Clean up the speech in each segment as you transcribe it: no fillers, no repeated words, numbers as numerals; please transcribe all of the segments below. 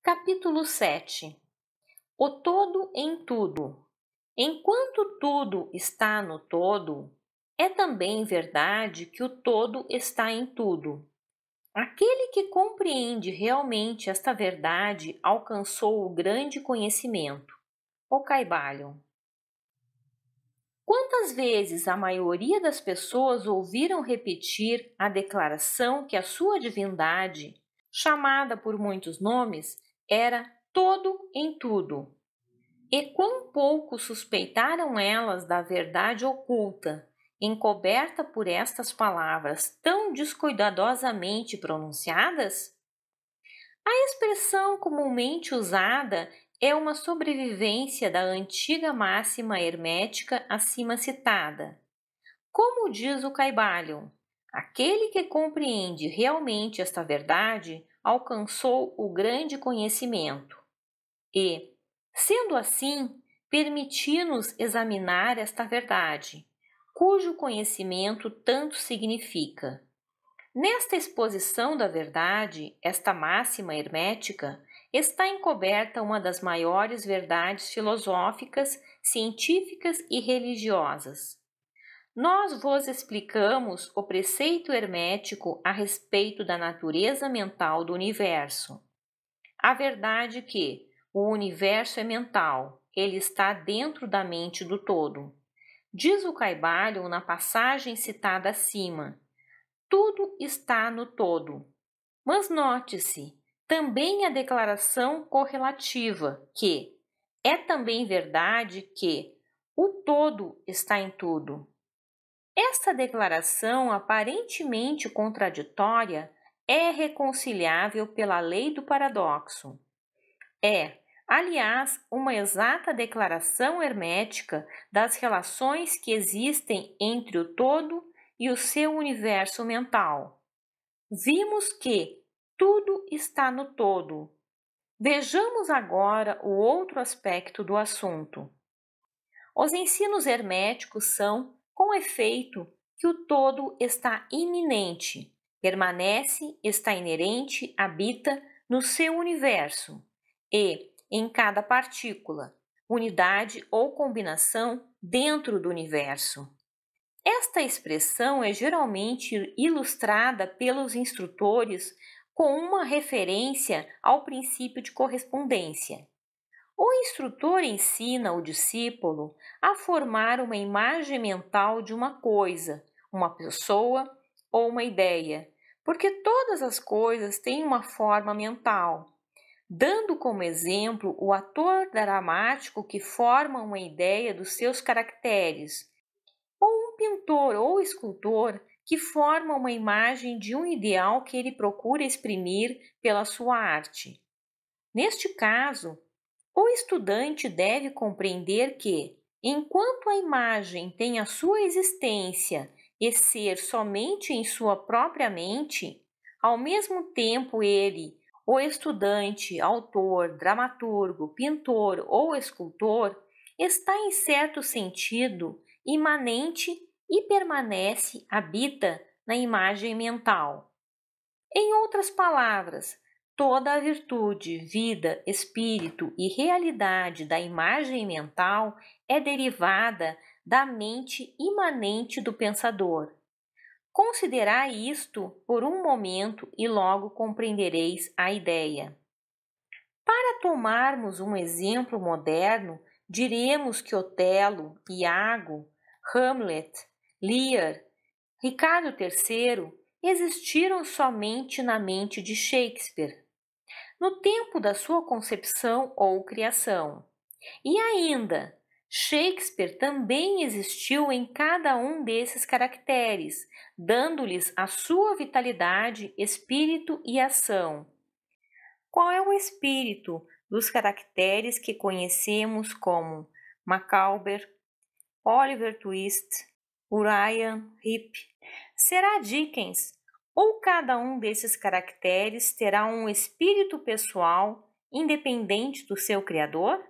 Capítulo 7. O todo em tudo. Enquanto tudo está no todo, é também verdade que o todo está em tudo. Aquele que compreende realmente esta verdade alcançou o grande conhecimento. O Caibalion. Quantas vezes a maioria das pessoas ouviram repetir a declaração que a sua divindade, chamada por muitos nomes, era todo em tudo? E quão pouco suspeitaram elas da verdade oculta, encoberta por estas palavras tão descuidadosamente pronunciadas? A expressão comumente usada é uma sobrevivência da antiga máxima hermética acima citada. Como diz o Caibalion, aquele que compreende realmente esta verdade alcançou o grande conhecimento. E, sendo assim, permiti-nos examinar esta verdade, cujo conhecimento tanto significa. Nesta exposição da verdade, esta máxima hermética, está encoberta uma das maiores verdades filosóficas, científicas e religiosas. Nós vos explicamos o preceito hermético a respeito da natureza mental do universo. A verdade que o universo é mental, ele está dentro da mente do todo. Diz o Caibalion na passagem citada acima: tudo está no todo. Mas note-se também a declaração correlativa, que é também verdade que o todo está em tudo. Esta declaração aparentemente contraditória é reconciliável pela lei do paradoxo. É, aliás, uma exata declaração hermética das relações que existem entre o todo e o seu universo mental. Vimos que tudo está no todo. Vejamos agora o outro aspecto do assunto. Os ensinos herméticos são, com efeito, que o todo está iminente, permanece, está inerente, habita no seu universo e, em cada partícula, unidade ou combinação dentro do universo. Esta expressão é geralmente ilustrada pelos instrutores com uma referência ao princípio de correspondência. O instrutor ensina o discípulo a formar uma imagem mental de uma coisa, uma pessoa ou uma ideia, porque todas as coisas têm uma forma mental. Dando como exemplo o ator dramático que forma uma ideia dos seus caracteres, ou um pintor ou escultor que forma uma imagem de um ideal que ele procura exprimir pela sua arte. Neste caso, o estudante deve compreender que, enquanto a imagem tem a sua existência e ser somente em sua própria mente, ao mesmo tempo ele, o estudante, autor, dramaturgo, pintor ou escultor, está em certo sentido imanente e permanece, habita na imagem mental. Em outras palavras, toda a virtude, vida, espírito e realidade da imagem mental é derivada da mente imanente do pensador. Considerai isto por um momento e logo compreendereis a ideia. Para tomarmos um exemplo moderno, diremos que Otelo, Iago, Hamlet, Lear, Ricardo III existiram somente na mente de Shakespeare, no tempo da sua concepção ou criação. E ainda, Shakespeare também existiu em cada um desses caracteres, dando-lhes a sua vitalidade, espírito e ação. Qual é o espírito dos caracteres que conhecemos como Macawber, Oliver Twist, Uriah Heep? Será Dickens? Ou cada um desses caracteres terá um espírito pessoal independente do seu criador?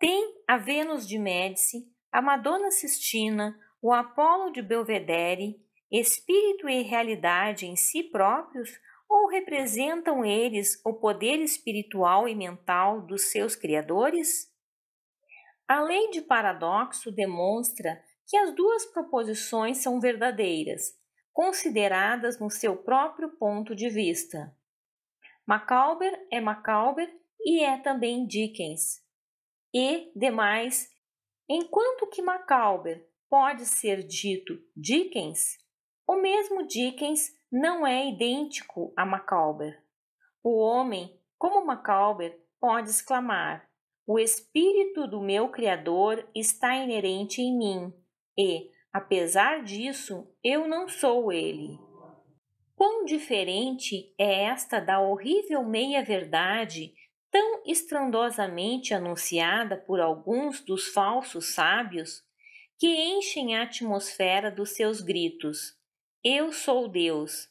Tem a Vênus de Médici, a Madonna Sistina, o Apolo de Belvedere, espírito e realidade em si próprios, Ou representam eles o poder espiritual e mental dos seus criadores? A lei de paradoxo demonstra que as duas proposições são verdadeiras, consideradas no seu próprio ponto de vista. Macalber é Macalber e é também Dickens. E demais, enquanto que Macalber pode ser dito Dickens, o mesmo Dickens não é idêntico a Macalber. O homem, como Macalber, pode exclamar: o espírito do meu Criador está inerente em mim e, apesar disso, eu não sou ele. Quão diferente é esta da horrível meia-verdade tão estrondosamente anunciada por alguns dos falsos sábios que enchem a atmosfera dos seus gritos: eu sou Deus.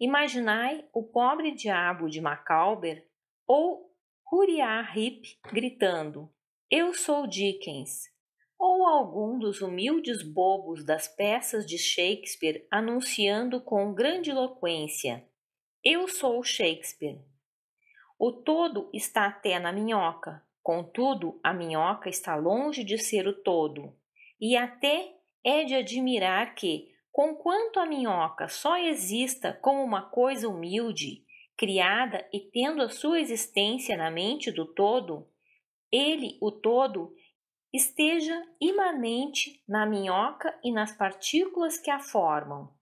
Imaginai o pobre diabo de Macalber ou Uriah Heep gritando: eu sou Dickens. Ou algum dos humildes bobos das peças de Shakespeare anunciando com grandiloquência: eu sou Shakespeare. O todo está até na minhoca, contudo, a minhoca está longe de ser o todo. E até é de admirar que, conquanto a minhoca só exista como uma coisa humilde, criada e tendo a sua existência na mente do todo, ele, o todo, esteja imanente na minhoca e nas partículas que a formam.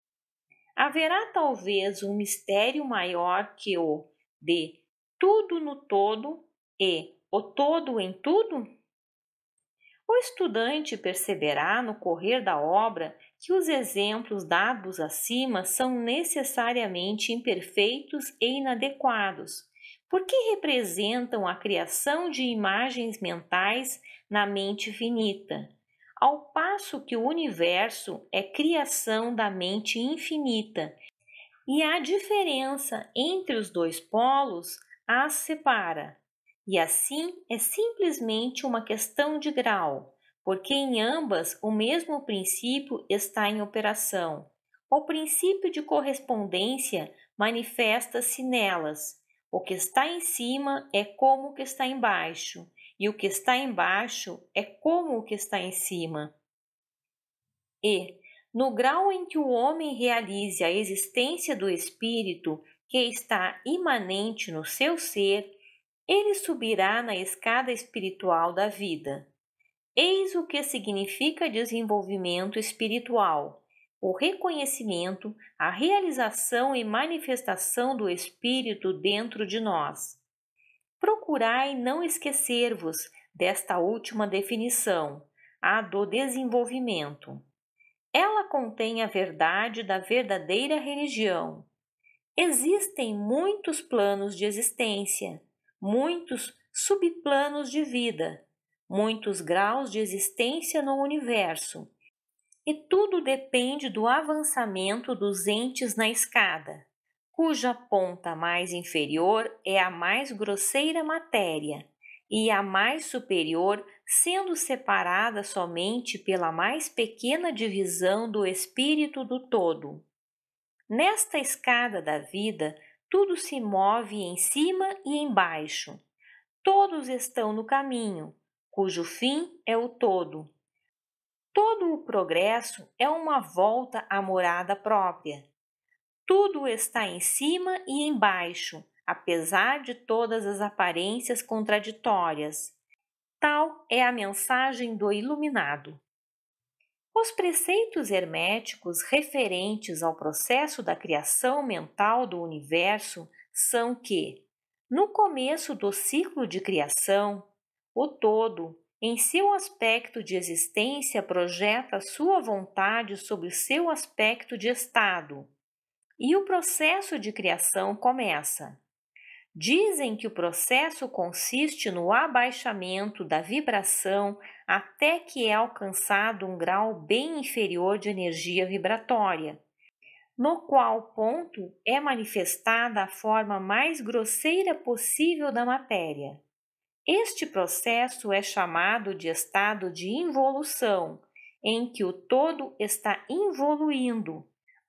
Haverá talvez um mistério maior que o de tudo no todo e o todo em tudo? O estudante perceberá no correr da obra que os exemplos dados acima são necessariamente imperfeitos e inadequados, porque representam a criação de imagens mentais na mente finita, ao passo que o universo é criação da mente infinita, e a diferença entre os dois polos as separa. E assim é simplesmente uma questão de grau, porque em ambas o mesmo princípio está em operação. O princípio de correspondência manifesta-se nelas. O que está em cima é como o que está embaixo, e o que está embaixo é como o que está em cima. E, no grau em que o homem realize a existência do espírito que está imanente no seu ser, ele subirá na escada espiritual da vida. Eis o que significa desenvolvimento espiritual: o reconhecimento, a realização e manifestação do espírito dentro de nós. Procurai não esquecer-vos desta última definição, a do desenvolvimento. Ela contém a verdade da verdadeira religião. Existem muitos planos de existência, muitos subplanos de vida, muitos graus de existência no universo, e tudo depende do avançamento dos entes na escada, cuja ponta mais inferior é a mais grosseira matéria, e a mais superior sendo separada somente pela mais pequena divisão do espírito do todo. Nesta escada da vida, tudo se move em cima e embaixo. Todos estão no caminho, cujo fim é o todo. Todo o progresso é uma volta à morada própria. Tudo está em cima e embaixo, apesar de todas as aparências contraditórias. Tal é a mensagem do iluminado. Os preceitos herméticos referentes ao processo da criação mental do universo são que, no começo do ciclo de criação, o todo, em seu aspecto de existência, projeta sua vontade sobre seu aspecto de estado, e o processo de criação começa. Dizem que o processo consiste no abaixamento da vibração até que é alcançado um grau bem inferior de energia vibratória, no qual ponto é manifestada a forma mais grosseira possível da matéria. Este processo é chamado de estado de involução, em que o todo está involuindo,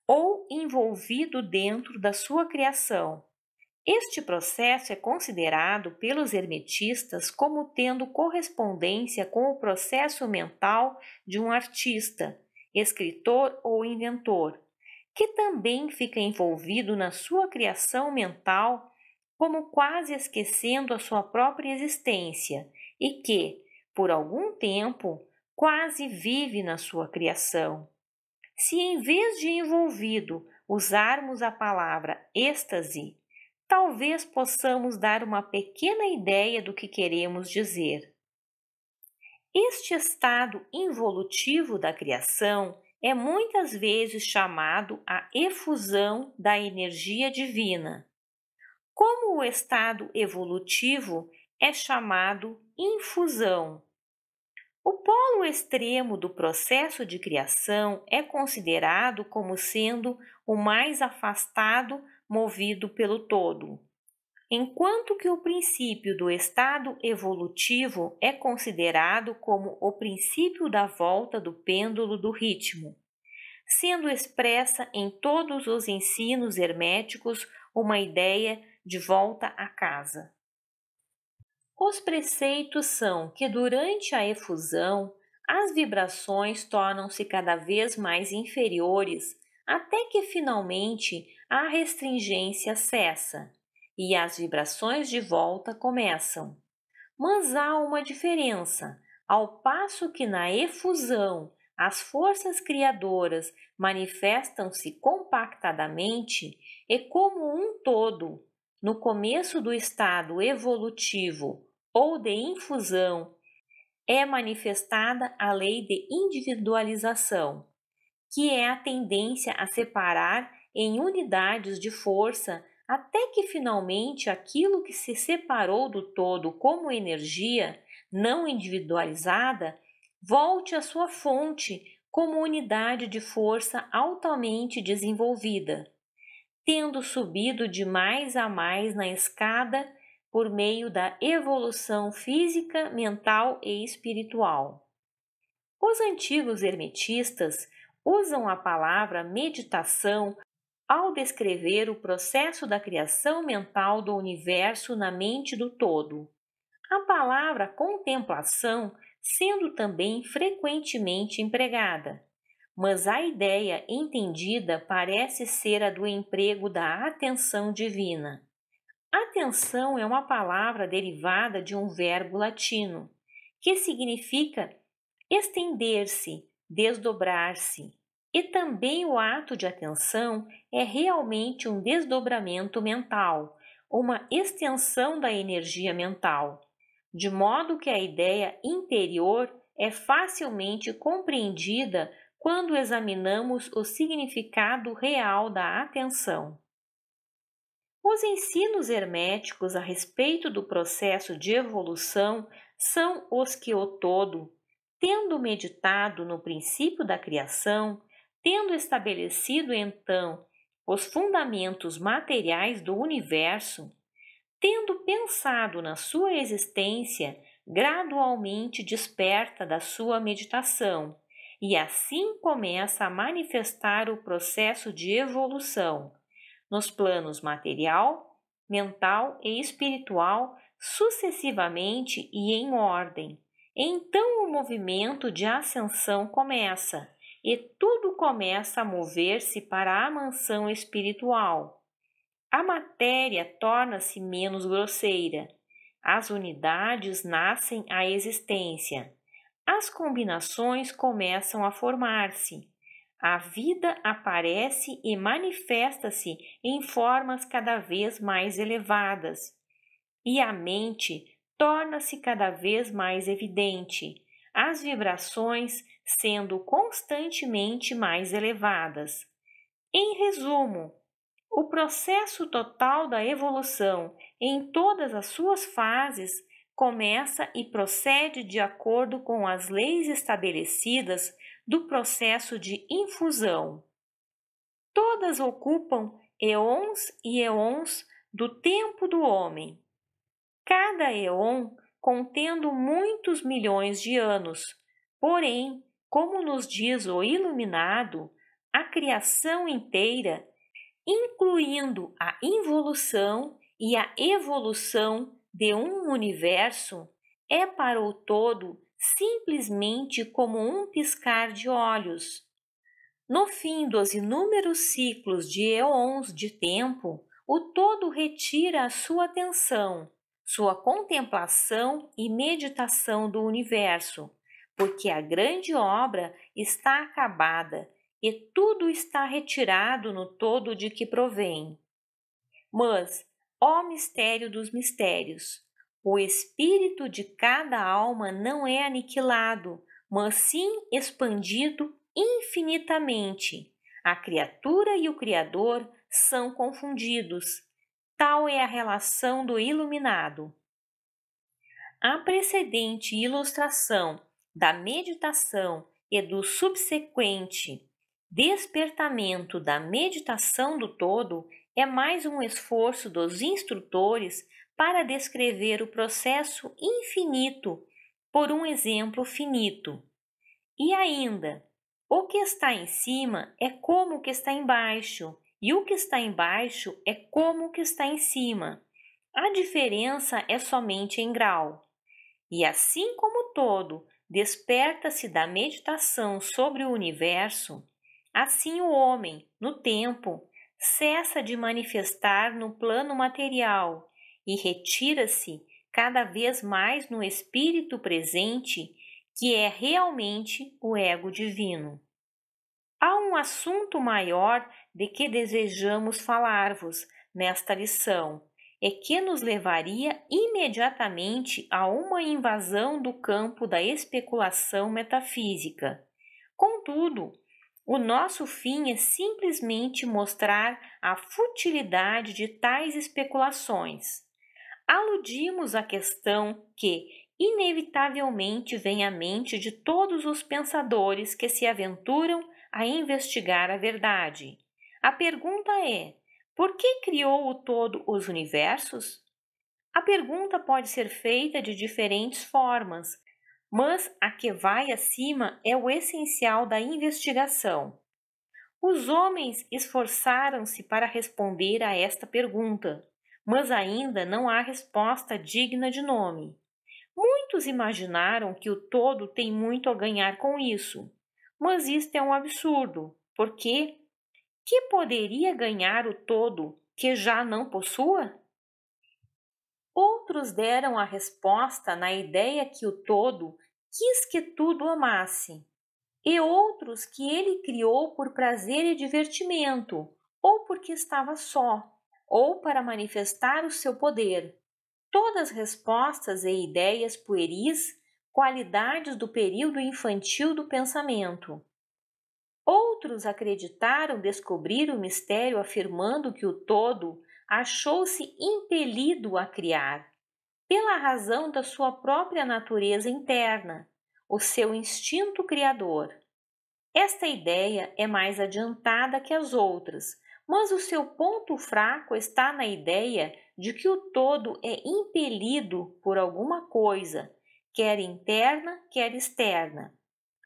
ou envolvido dentro da sua criação. Este processo é considerado pelos hermetistas como tendo correspondência com o processo mental de um artista, escritor ou inventor, que também fica envolvido na sua criação mental, como quase esquecendo a sua própria existência e que, por algum tempo, quase vive na sua criação. Se em vez de envolvido usarmos a palavra êxtase, talvez possamos dar uma pequena ideia do que queremos dizer. Este estado involutivo da criação é muitas vezes chamado a efusão da energia divina, como o estado evolutivo é chamado infusão. O polo extremo do processo de criação é considerado como sendo o mais afastado, movido pelo todo, enquanto que o princípio do estado evolutivo é considerado como o princípio da volta do pêndulo do ritmo, sendo expressa em todos os ensinos herméticos uma ideia de volta à casa. Os preceitos são que durante a efusão, as vibrações tornam-se cada vez mais inferiores até que finalmente a restringência cessa e as vibrações de volta começam. Mas há uma diferença. Ao passo que na efusão as forças criadoras manifestam-se compactadamente e como um todo, no começo do estado evolutivo ou de infusão, é manifestada a lei de individualização, que é a tendência a separar em unidades de força até que finalmente aquilo que se separou do todo como energia não individualizada volte à sua fonte como unidade de força altamente desenvolvida, tendo subido de mais a mais na escada por meio da evolução física, mental e espiritual. Os antigos hermetistas usam a palavra meditação ao descrever o processo da criação mental do universo na mente do todo. A palavra contemplação sendo também frequentemente empregada, mas a ideia entendida parece ser a do emprego da atenção divina. Atenção é uma palavra derivada de um verbo latino, que significa estender-se, desdobrar-se, e também o ato de atenção é realmente um desdobramento mental, uma extensão da energia mental, de modo que a ideia interior é facilmente compreendida quando examinamos o significado real da atenção. Os ensinos herméticos a respeito do processo de evolução são os que o todo, tendo meditado no princípio da criação, tendo estabelecido então os fundamentos materiais do universo, tendo pensado na sua existência, gradualmente desperta da sua meditação e assim começa a manifestar o processo de evolução nos planos material, mental e espiritual, sucessivamente e em ordem. Então o movimento de ascensão começa, e tudo começa a mover-se para a mansão espiritual. A matéria torna-se menos grosseira, as unidades nascem à existência, as combinações começam a formar-se. A vida aparece e manifesta-se em formas cada vez mais elevadas, e a mente torna-se cada vez mais evidente, as vibrações sendo constantemente mais elevadas. Em resumo, o processo total da evolução em todas as suas fases começa e procede de acordo com as leis estabelecidas do processo de infusão. Todas ocupam eons e eons do tempo do homem, cada eon contendo muitos milhões de anos. Porém, como nos diz o Iluminado, a criação inteira, incluindo a involução e a evolução de um universo, é para o todo simplesmente como um piscar de olhos. No fim dos inúmeros ciclos de eons de tempo, o todo retira a sua atenção, sua contemplação e meditação do universo, porque a grande obra está acabada e tudo está retirado no todo de que provém. Mas, ó mistério dos mistérios, o espírito de cada alma não é aniquilado, mas sim expandido infinitamente. A criatura e o Criador são confundidos. Tal é a relação do iluminado. A precedente ilustração da meditação e do subsequente despertamento da meditação do todo é mais um esforço dos instrutores para descrever o processo infinito por um exemplo finito. E ainda, o que está em cima é como o que está embaixo, e o que está embaixo é como o que está em cima. A diferença é somente em grau. E assim como o todo desperta-se da meditação sobre o universo, assim o homem, no tempo, cessa de manifestar no plano material e retira-se cada vez mais no espírito presente, que é realmente o ego divino. Há um assunto maior de que desejamos falar-vos nesta lição, e que nos levaria imediatamente a uma invasão do campo da especulação metafísica. Contudo, o nosso fim é simplesmente mostrar a futilidade de tais especulações. Aludimos à questão que, inevitavelmente, vem à mente de todos os pensadores que se aventuram a investigar a verdade. A pergunta é: por que criou o todo os universos? A pergunta pode ser feita de diferentes formas, mas a que vai acima é o essencial da investigação. Os homens esforçaram-se para responder a esta pergunta, mas ainda não há resposta digna de nome. Muitos imaginaram que o todo tem muito a ganhar com isso, mas isto é um absurdo, porque que poderia ganhar o todo que já não possua? Outros deram a resposta na ideia que o todo quis que tudo amasse, e outros que ele criou por prazer e divertimento, ou porque estava só, ou para manifestar o seu poder. Todas respostas e ideias pueris, qualidades do período infantil do pensamento. Outros acreditaram descobrir o mistério afirmando que o todo achou-se impelido a criar, pela razão da sua própria natureza interna, o seu instinto criador. Esta ideia é mais adiantada que as outras, mas o seu ponto fraco está na ideia de que o todo é impelido por alguma coisa, quer interna, quer externa.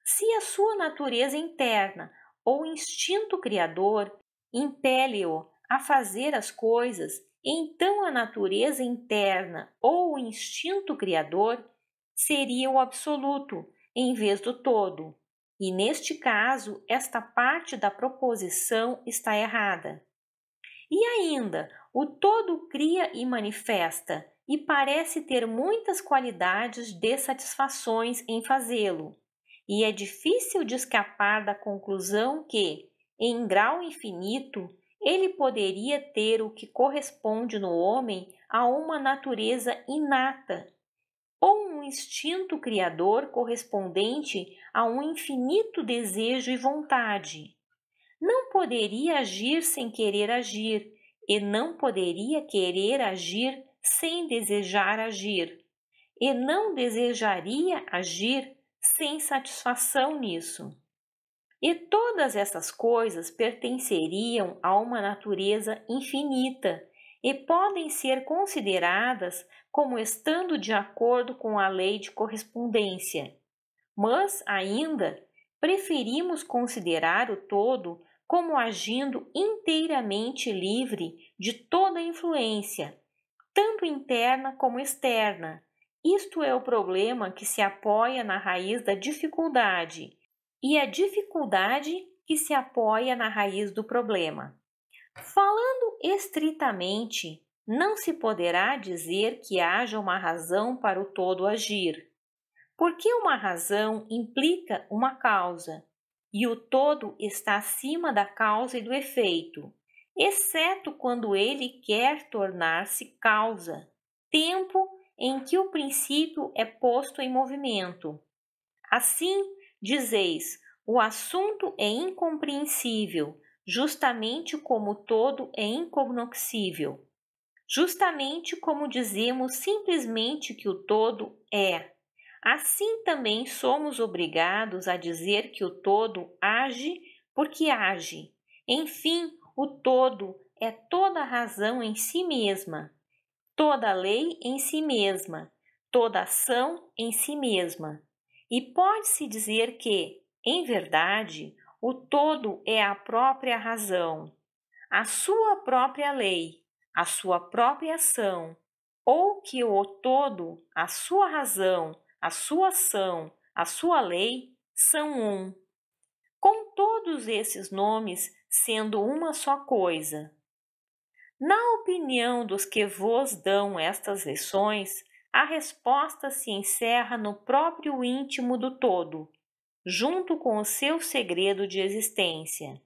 Se a sua natureza interna ou instinto criador impele-o a fazer as coisas, então a natureza interna ou o instinto criador seria o absoluto em vez do todo. E neste caso, esta parte da proposição está errada. E ainda, o todo cria e manifesta, e parece ter muitas qualidades de satisfações em fazê-lo. E é difícil de escapar da conclusão que, em grau infinito, ele poderia ter o que corresponde no homem a uma natureza inata, ou um instinto criador correspondente a um infinito desejo e vontade. Não poderia agir sem querer agir, e não poderia querer agir sem desejar agir, e não desejaria agir sem satisfação nisso. E todas essas coisas pertenceriam a uma natureza infinita e podem ser consideradas como estando de acordo com a lei de correspondência. Mas, ainda, preferimos considerar o todo como agindo inteiramente livre de toda influência, tanto interna como externa. Isto é o problema que se apoia na raiz da dificuldade, e a dificuldade que se apoia na raiz do problema. Falando estritamente, não se poderá dizer que haja uma razão para o todo agir, porque uma razão implica uma causa, e o todo está acima da causa e do efeito, exceto quando ele quer tornar-se causa, tempo em que o princípio é posto em movimento. Assim, dizeis, o assunto é incompreensível, justamente como o todo é incognoscível. Justamente como dizemos simplesmente que o todo é. Assim também somos obrigados a dizer que o todo age porque age. Enfim, o todo é toda razão em si mesma, toda lei em si mesma, toda ação em si mesma. E pode-se dizer que, em verdade, o todo é a própria razão, a sua própria lei, a sua própria ação, ou que o todo, a sua razão, a sua ação, a sua lei, são um. Com todos esses nomes sendo uma só coisa. Na opinião dos que vos dão estas lições, a resposta se encerra no próprio íntimo do todo, junto com o seu segredo de existência.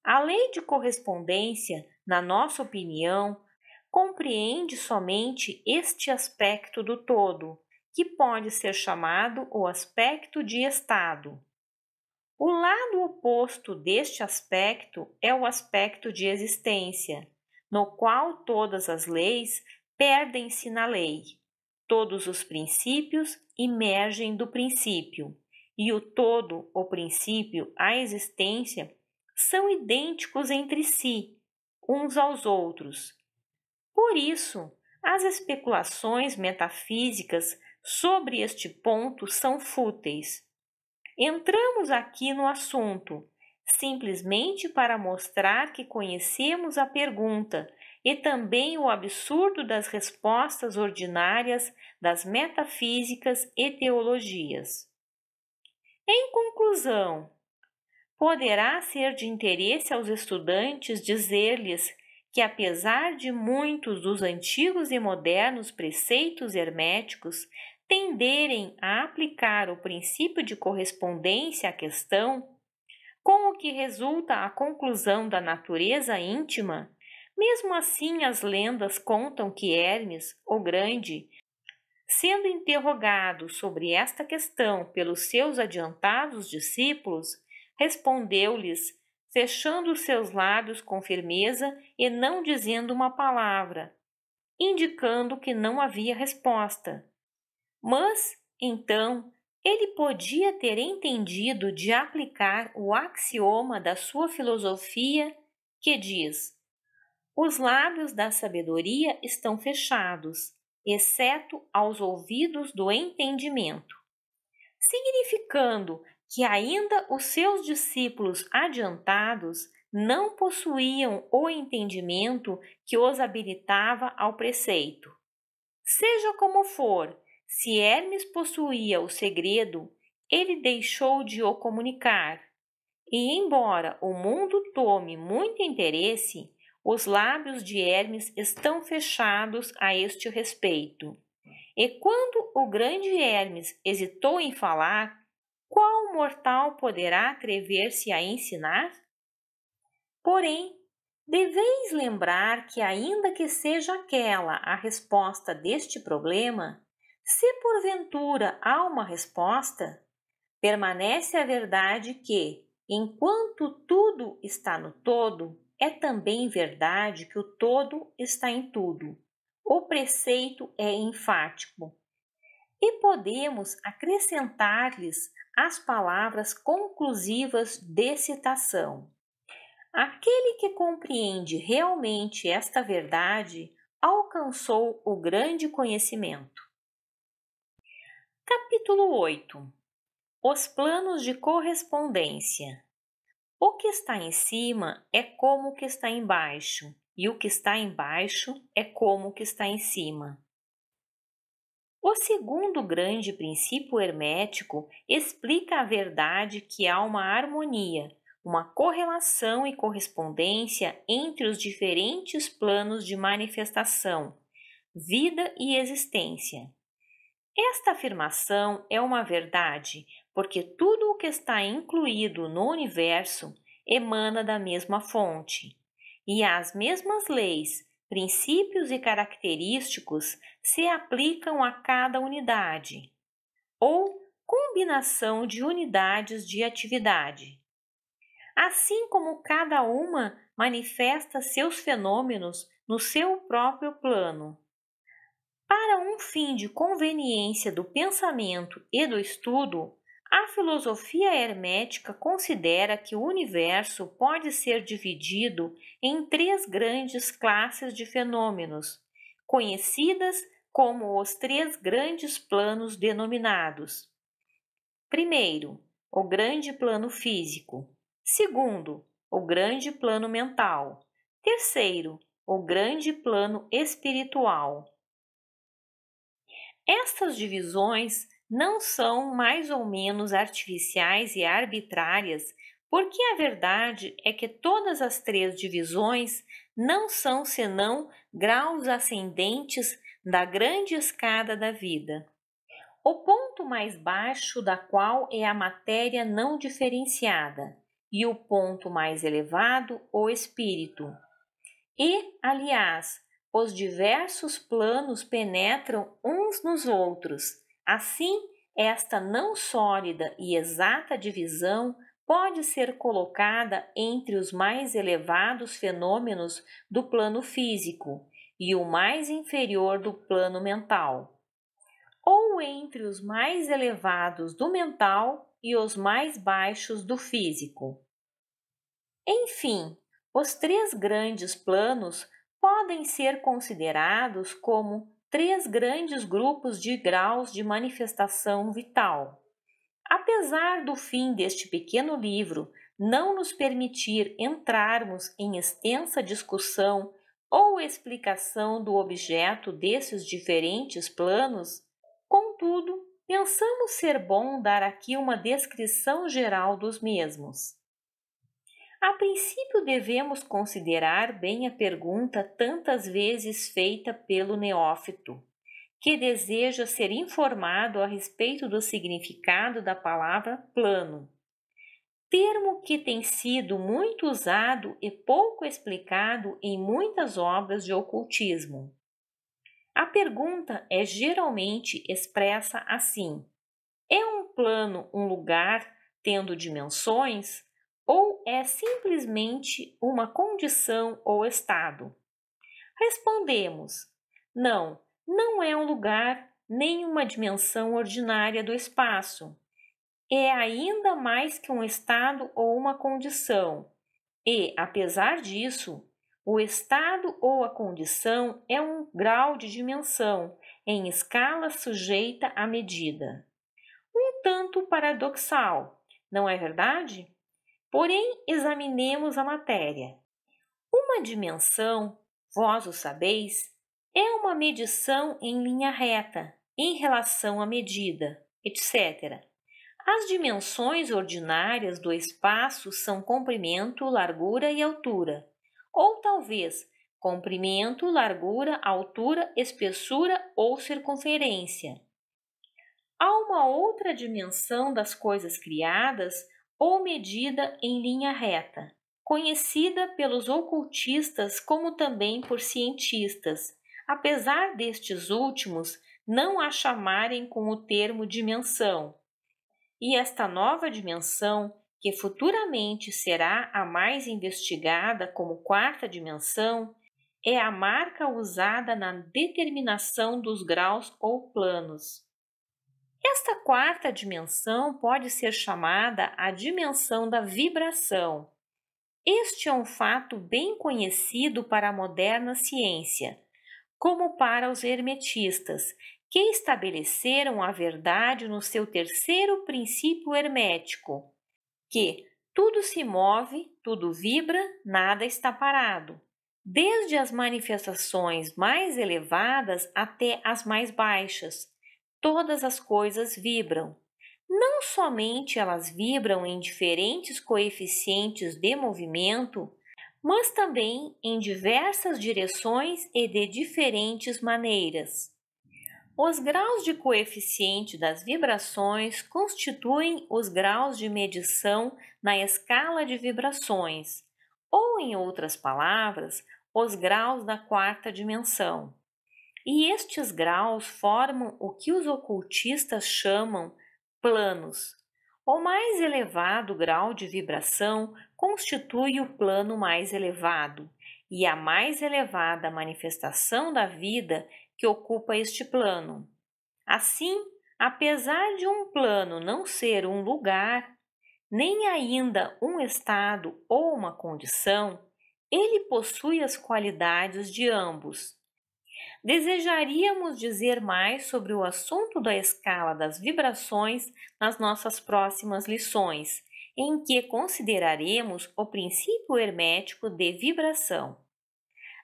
A lei de correspondência, na nossa opinião, compreende somente este aspecto do todo, que pode ser chamado o aspecto de estado. O lado oposto deste aspecto é o aspecto de existência, no qual todas as leis perdem-se na lei, todos os princípios emergem do princípio, e o todo, o princípio, a existência, são idênticos entre si, uns aos outros. Por isso, as especulações metafísicas sobre este ponto são fúteis. Entramos aqui no assunto, simplesmente para mostrar que conhecemos a pergunta e também o absurdo das respostas ordinárias das metafísicas e teologias. Em conclusão, poderá ser de interesse aos estudantes dizer-lhes que, apesar de muitos dos antigos e modernos preceitos herméticos tenderem a aplicar o princípio de correspondência à questão, com o que resulta a conclusão da natureza íntima, mesmo assim as lendas contam que Hermes, o Grande, sendo interrogado sobre esta questão pelos seus adiantados discípulos, respondeu-lhes, fechando os seus lábios com firmeza e não dizendo uma palavra, indicando que não havia resposta. Mas, então, ele podia ter entendido de aplicar o axioma da sua filosofia que diz: os lábios da sabedoria estão fechados, exceto aos ouvidos do entendimento, significando que ainda os seus discípulos adiantados não possuíam o entendimento que os habilitava ao preceito. Seja como for, se Hermes possuía o segredo, ele deixou de o comunicar. E embora o mundo tome muito interesse, os lábios de Hermes estão fechados a este respeito. E quando o grande Hermes hesitou em falar, qual mortal poderá atrever-se a ensinar? Porém, deveis lembrar que, ainda que seja aquela a resposta deste problema, se porventura há uma resposta, permanece a verdade que, enquanto tudo está no todo, é também verdade que o todo está em tudo. O preceito é enfático. E podemos acrescentar-lhes as palavras conclusivas de citação. Aquele que compreende realmente esta verdade alcançou o grande conhecimento. Capítulo 8. Os planos de correspondência. O que está em cima é como o que está embaixo, e o que está embaixo é como o que está em cima. O segundo grande princípio hermético explica a verdade que há uma harmonia, uma correlação e correspondência entre os diferentes planos de manifestação, vida e existência. Esta afirmação é uma verdade porque tudo o que está incluído no universo emana da mesma fonte, e as mesmas leis, princípios e característicos se aplicam a cada unidade, ou combinação de unidades de atividade. Assim como cada uma manifesta seus fenômenos no seu próprio plano. Para um fim de conveniência do pensamento e do estudo, a filosofia hermética considera que o universo pode ser dividido em 3 grandes classes de fenômenos, conhecidas como os 3 grandes planos denominados. Primeiro, o grande plano físico. Segundo, o grande plano mental. Terceiro, o grande plano espiritual. Estas divisões não são mais ou menos artificiais e arbitrárias, porque a verdade é que todas as 3 divisões não são senão graus ascendentes da grande escada da vida. O ponto mais baixo da qual é a matéria não diferenciada, e o ponto mais elevado, o espírito. E, aliás, os diversos planos penetram uns nos outros. Assim, esta não sólida e exata divisão pode ser colocada entre os mais elevados fenômenos do plano físico e o mais inferior do plano mental, ou entre os mais elevados do mental e os mais baixos do físico. Enfim, os 3 grandes planos podem ser considerados como 3 grandes grupos de graus de manifestação vital. Apesar do fim deste pequeno livro não nos permitir entrarmos em extensa discussão ou explicação do objeto desses diferentes planos, contudo, pensamos ser bom dar aqui uma descrição geral dos mesmos. A princípio, devemos considerar bem a pergunta tantas vezes feita pelo neófito, que deseja ser informado a respeito do significado da palavra plano, termo que tem sido muito usado e pouco explicado em muitas obras de ocultismo. A pergunta é geralmente expressa assim: é um plano um lugar tendo dimensões? Ou é simplesmente uma condição ou estado? Respondemos: não, não é um lugar nem uma dimensão ordinária do espaço. É ainda mais que um estado ou uma condição. E, apesar disso, o estado ou a condição é um grau de dimensão em escala sujeita à medida. Um tanto paradoxal, não é verdade? Porém, examinemos a matéria. Uma dimensão, vós o sabeis, é uma medição em linha reta, em relação à medida, etc. As dimensões ordinárias do espaço são comprimento, largura e altura, ou talvez comprimento, largura, altura, espessura ou circunferência. Há uma outra dimensão das coisas criadas ou medida em linha reta, conhecida pelos ocultistas como também por cientistas, apesar destes últimos não a chamarem com o termo dimensão. E esta nova dimensão, que futuramente será a mais investigada como 4ª dimensão, é a marca usada na determinação dos graus ou planos. Esta 4ª dimensão pode ser chamada a dimensão da vibração. Este é um fato bem conhecido para a moderna ciência, como para os hermetistas, que estabeleceram a verdade no seu 3º princípio hermético, que Tudo se move, tudo vibra, nada está parado. Desde as manifestações mais elevadas até as mais baixas, todas as coisas vibram. Não somente elas vibram em diferentes coeficientes de movimento, mas também em diversas direções e de diferentes maneiras. Os graus de coeficiente das vibrações constituem os graus de medição na escala de vibrações, ou, em outras palavras, os graus da quarta dimensão. E estes graus formam o que os ocultistas chamam planos. O mais elevado grau de vibração constitui o plano mais elevado, e a mais elevada manifestação da vida que ocupa este plano. Assim, apesar de um plano não ser um lugar, nem ainda um estado ou uma condição, ele possui as qualidades de ambos. Desejaríamos dizer mais sobre o assunto da escala das vibrações nas nossas próximas lições, em que consideraremos o princípio hermético de vibração.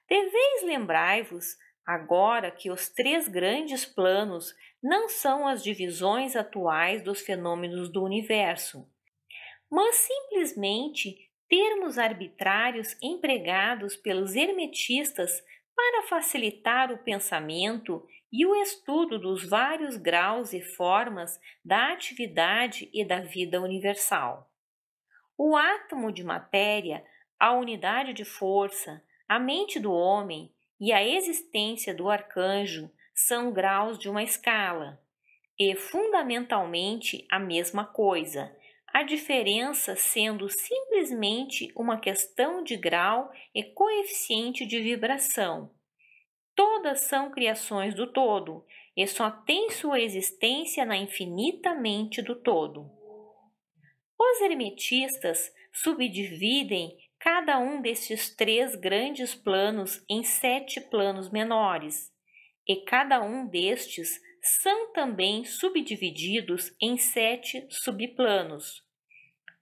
Deveis lembrai-vos agora que os três grandes planos não são as divisões atuais dos fenômenos do universo, mas simplesmente termos arbitrários empregados pelos hermetistas para facilitar o pensamento e o estudo dos vários graus e formas da atividade e da vida universal. O átomo de matéria, a unidade de força, a mente do homem e a existência do arcanjo são graus de uma escala, e fundamentalmente a mesma coisa, a diferença sendo simplesmente uma questão de grau e coeficiente de vibração. Todas são criações do todo e só têm sua existência na infinita mente do todo. Os hermetistas subdividem cada um destes três grandes planos em 7 planos menores, e cada um destes são também subdivididos em 7 subplanos.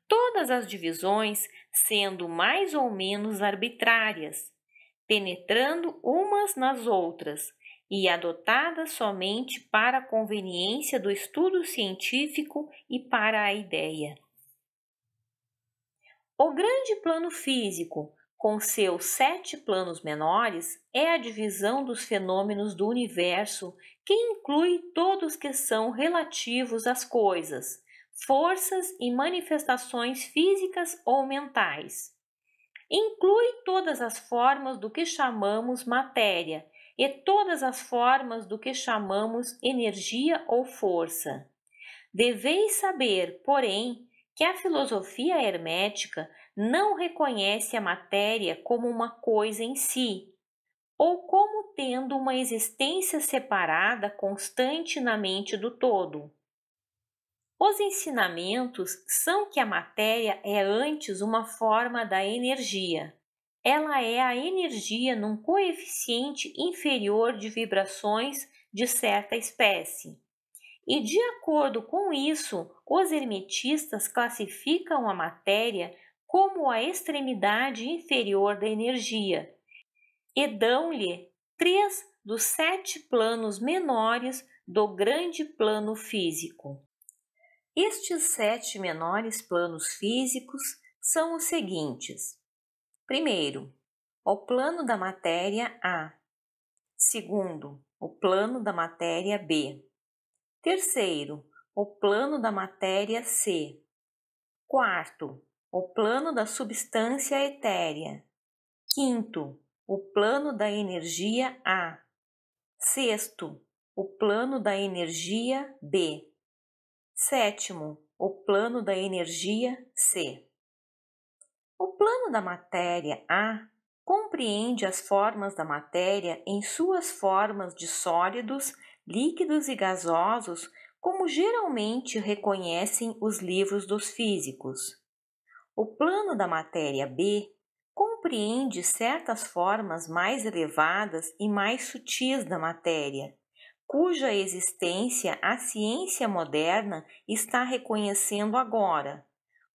Todas as divisões sendo mais ou menos arbitrárias, penetrando umas nas outras e adotadas somente para a conveniência do estudo científico e para a ideia. O grande plano físico, com seus 7 planos menores, é a divisão dos fenômenos do universo que inclui todos que são relativos às coisas, forças e manifestações físicas ou mentais. Inclui todas as formas do que chamamos matéria e todas as formas do que chamamos energia ou força. Deveis saber, porém, que a filosofia hermética não reconhece a matéria como uma coisa em si, ou como tendo uma existência separada constante na mente do todo. Os ensinamentos são que a matéria é antes uma forma da energia. Ela é a energia num coeficiente inferior de vibrações de certa espécie. E, de acordo com isso, os hermetistas classificam a matéria como a extremidade inferior da energia e dão-lhe 3 dos 7 planos menores do grande plano físico. Estes 7 menores planos físicos são os seguintes. Primeiro, o plano da matéria A. Segundo, o plano da matéria B. Terceiro, o plano da matéria C. Quarto, o plano da substância etérea. Quinto, o plano da energia A. Sexto, o plano da energia B. Sétimo, o plano da energia C. O plano da matéria A compreende as formas da matéria em suas formas de sólidos, líquidos e gasosos, como geralmente reconhecem os livros dos físicos. O plano da matéria B compreende certas formas mais elevadas e mais sutis da matéria, cuja existência a ciência moderna está reconhecendo agora,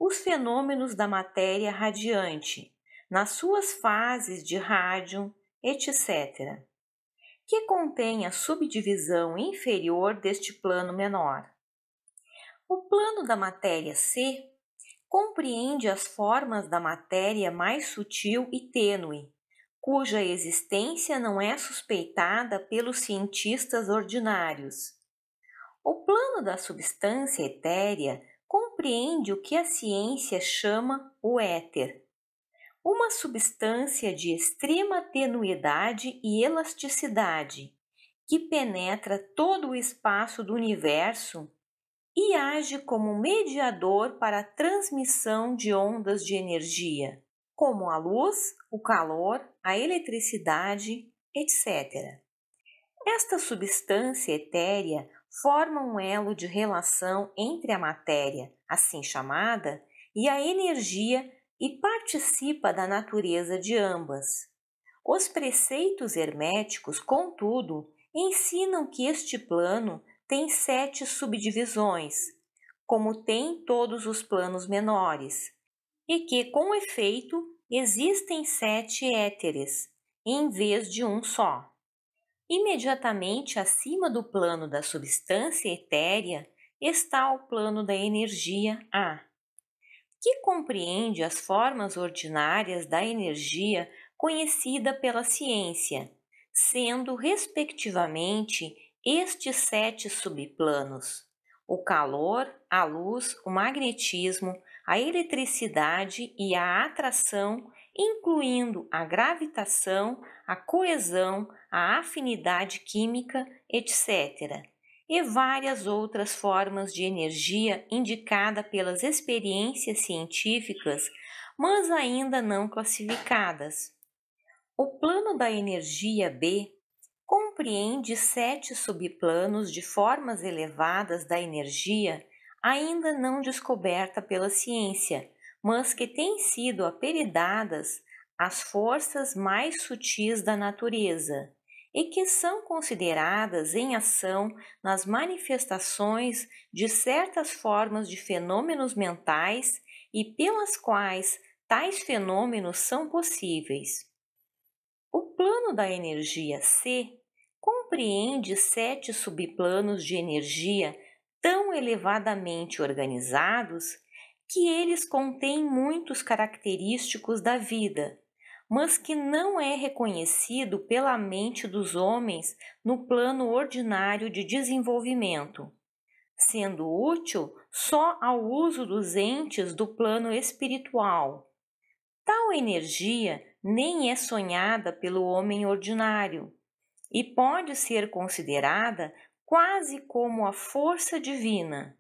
os fenômenos da matéria radiante, nas suas fases de rádio, etc., que contém a subdivisão inferior deste plano menor. O plano da matéria C compreende as formas da matéria mais sutil e tênue, cuja existência não é suspeitada pelos cientistas ordinários. O plano da substância etérea compreende o que a ciência chama o éter, uma substância de extrema tenuidade e elasticidade, que penetra todo o espaço do universo e age como mediador para a transmissão de ondas de energia, como a luz, o calor, a eletricidade, etc. Esta substância etérea forma um elo de relação entre a matéria, assim chamada, e a energia e participa da natureza de ambas. Os preceitos herméticos, contudo, ensinam que este plano tem 7 subdivisões, como tem todos os planos menores, e que, com efeito, existem 7 éteres, em vez de um só. Imediatamente acima do plano da substância etérea está o plano da energia A, que compreende as formas ordinárias da energia conhecida pela ciência, sendo, respectivamente, estes 7 subplanos: o calor, a luz, o magnetismo, a eletricidade e a atração, incluindo a gravitação, a coesão, a afinidade química, etc., e várias outras formas de energia indicada pelas experiências científicas, mas ainda não classificadas. O plano da energia B compreende 7 subplanos de formas elevadas da energia ainda não descoberta pela ciência, mas que têm sido apelidadas as forças mais sutis da natureza e que são consideradas em ação nas manifestações de certas formas de fenômenos mentais e pelas quais tais fenômenos são possíveis. O plano da energia C compreende 7 subplanos de energia tão elevadamente organizados que eles contêm muitos característicos da vida, mas que não é reconhecido pela mente dos homens no plano ordinário de desenvolvimento, sendo útil só ao uso dos entes do plano espiritual. Tal energia nem é sonhada pelo homem ordinário e pode ser considerada quase como a força divina.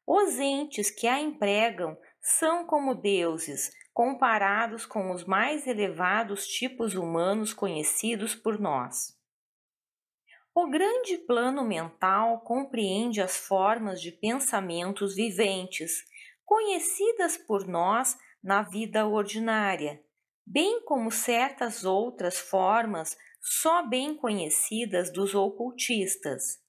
Os entes que a empregam são como deuses, comparados com os mais elevados tipos humanos conhecidos por nós. O grande plano mental compreende as formas de pensamentos viventes, conhecidas por nós na vida ordinária, bem como certas outras formas só bem conhecidas dos ocultistas.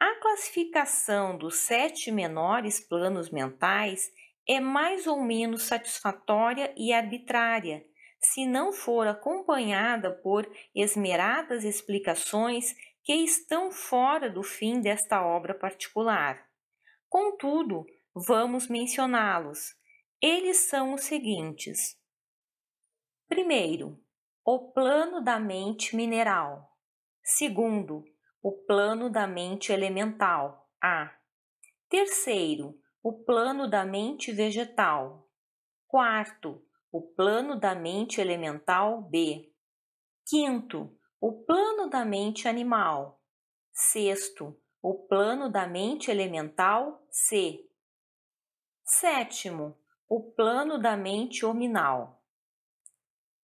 A classificação dos 7 menores planos mentais é mais ou menos satisfatória e arbitrária, se não for acompanhada por esmeradas explicações que estão fora do fim desta obra particular. Contudo, vamos mencioná-los. Eles são os seguintes. Primeiro, o plano da mente mineral. Segundo, o plano da mente elemental, A. Terceiro, o plano da mente vegetal. Quarto, o plano da mente elemental, B. Quinto, o plano da mente animal. Sexto, o plano da mente elemental, C. Sétimo, o plano da mente hominal.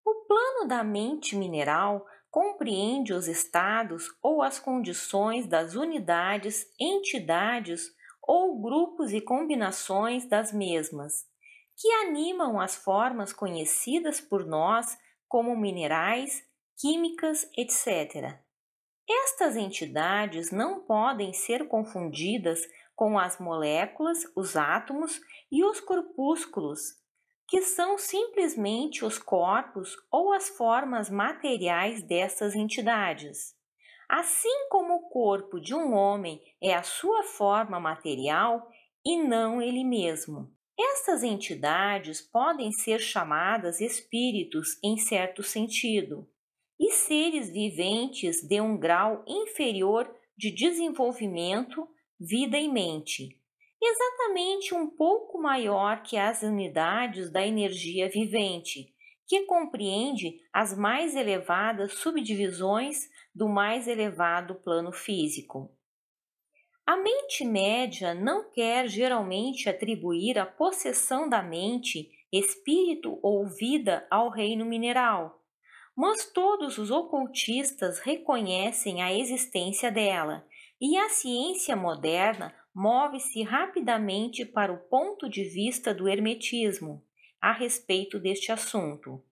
O plano da mente mineral compreende os estados ou as condições das unidades, entidades ou grupos e combinações das mesmas, que animam as formas conhecidas por nós como minerais, químicas, etc. Estas entidades não podem ser confundidas com as moléculas, os átomos e os corpúsculos, que são simplesmente os corpos ou as formas materiais dessas entidades. Assim como o corpo de um homem é a sua forma material e não ele mesmo. Estas entidades podem ser chamadas espíritos em certo sentido, e seres viventes de um grau inferior de desenvolvimento, vida e mente, exatamente um pouco maior que as unidades da energia vivente, que compreende as mais elevadas subdivisões do mais elevado plano físico. A mente média não quer geralmente atribuir a possessão da mente, espírito ou vida ao reino mineral, mas todos os ocultistas reconhecem a existência dela, e a ciência moderna move-se rapidamente para o ponto de vista do hermetismo a respeito deste assunto.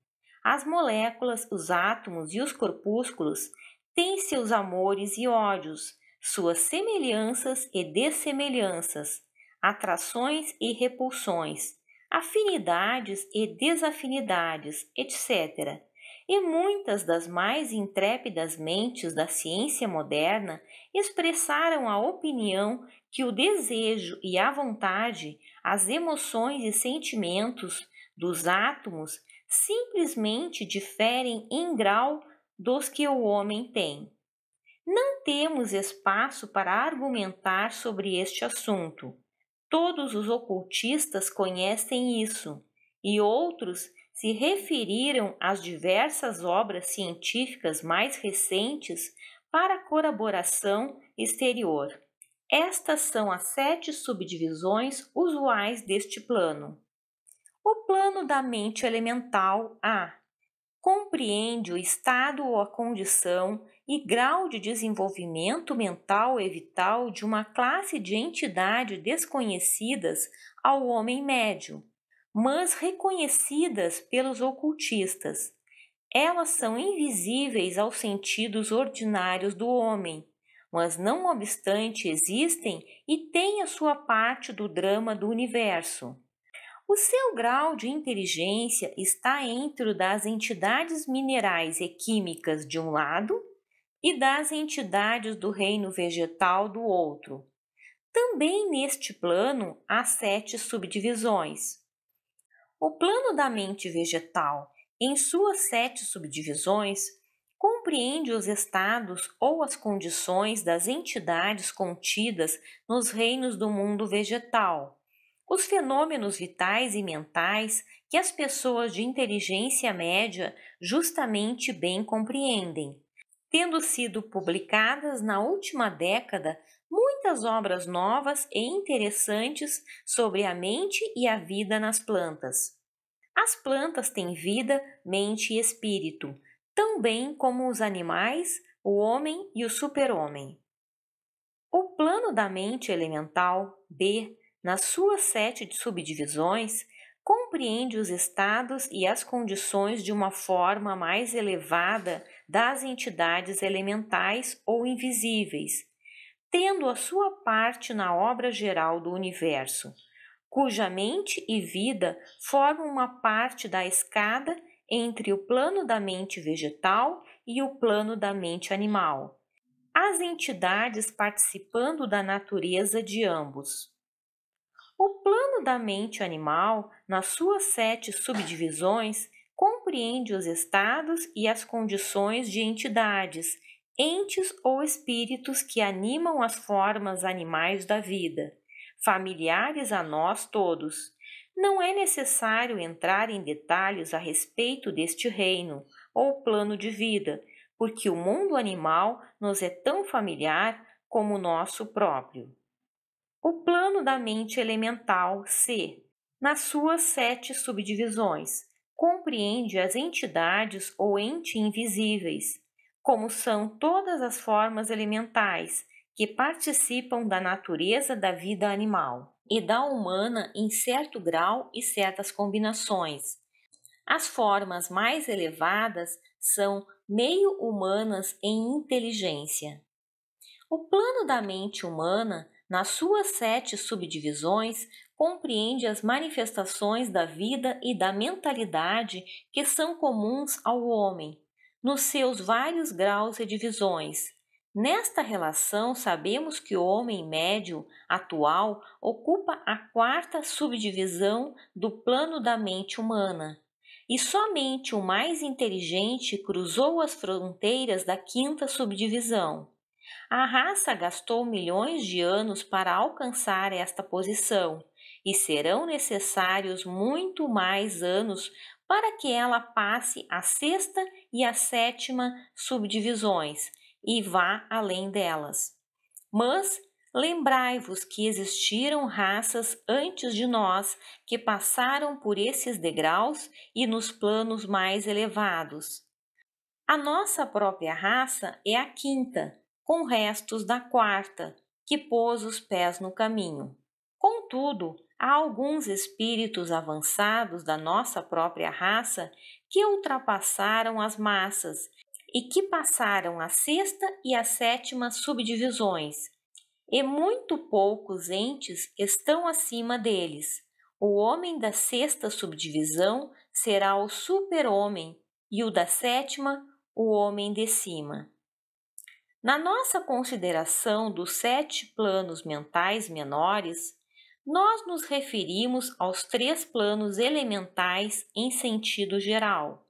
As moléculas, os átomos e os corpúsculos têm seus amores e ódios, suas semelhanças e dessemelhanças, atrações e repulsões, afinidades e desafinidades, etc. E muitas das mais intrépidas mentes da ciência moderna expressaram a opinião que o desejo e a vontade, as emoções e sentimentos dos átomos simplesmente diferem em grau dos que o homem tem. Não temos espaço para argumentar sobre este assunto. Todos os ocultistas conhecem isso, e outros se referiram às diversas obras científicas mais recentes para corroboração exterior. Estas são as 7 subdivisões usuais deste plano. O plano da mente elemental A compreende o estado ou a condição e grau de desenvolvimento mental e vital de uma classe de entidades desconhecidas ao homem médio, mas reconhecidas pelos ocultistas. Elas são invisíveis aos sentidos ordinários do homem, mas não obstante existem e têm a sua parte do drama do universo. O seu grau de inteligência está entre o das entidades minerais e químicas de um lado e das entidades do reino vegetal do outro. Também neste plano há 7 subdivisões. O plano da mente vegetal, em suas 7 subdivisões, compreende os estados ou as condições das entidades contidas nos reinos do mundo vegetal, os fenômenos vitais e mentais que as pessoas de inteligência média justamente bem compreendem, tendo sido publicadas na última década muitas obras novas e interessantes sobre a mente e a vida nas plantas. As plantas têm vida, mente e espírito, tão bem como os animais, o homem e o super-homem. O plano da mente elemental, B, nas suas 7 subdivisões, compreende os estados e as condições de uma forma mais elevada das entidades elementais ou invisíveis, tendo a sua parte na obra geral do universo, cuja mente e vida formam uma parte da escada entre o plano da mente vegetal e o plano da mente animal, as entidades participando da natureza de ambos. O plano da mente animal, nas suas 7 subdivisões, compreende os estados e as condições de entidades, entes ou espíritos que animam as formas animais da vida, familiares a nós todos. Não é necessário entrar em detalhes a respeito deste reino ou plano de vida, porque o mundo animal nos é tão familiar como o nosso próprio. O plano da mente elemental, C, nas suas 7 subdivisões, compreende as entidades ou entes invisíveis, como são todas as formas elementais que participam da natureza da vida animal e da humana em certo grau e certas combinações. As formas mais elevadas são meio humanas em inteligência. O plano da mente humana, nas suas 7 subdivisões, compreende as manifestações da vida e da mentalidade que são comuns ao homem, nos seus vários graus e divisões. Nesta relação, sabemos que o homem médio atual ocupa a 4ª subdivisão do plano da mente humana, e somente o mais inteligente cruzou as fronteiras da 5ª subdivisão. A raça gastou milhões de anos para alcançar esta posição, e serão necessários muito mais anos para que ela passe a 6ª e a 7ª subdivisões e vá além delas. Mas lembrai-vos que existiram raças antes de nós que passaram por esses degraus e nos planos mais elevados. A nossa própria raça é a 5ª, com restos da 4ª, que pôs os pés no caminho. Contudo, há alguns espíritos avançados da nossa própria raça que ultrapassaram as massas e que passaram a 6ª e a 7ª subdivisões, e muito poucos entes estão acima deles. O homem da 6ª subdivisão será o super-homem e o da 7ª, o homem de cima. Na nossa consideração dos 7 planos mentais menores, nós nos referimos aos 3 planos elementais em sentido geral.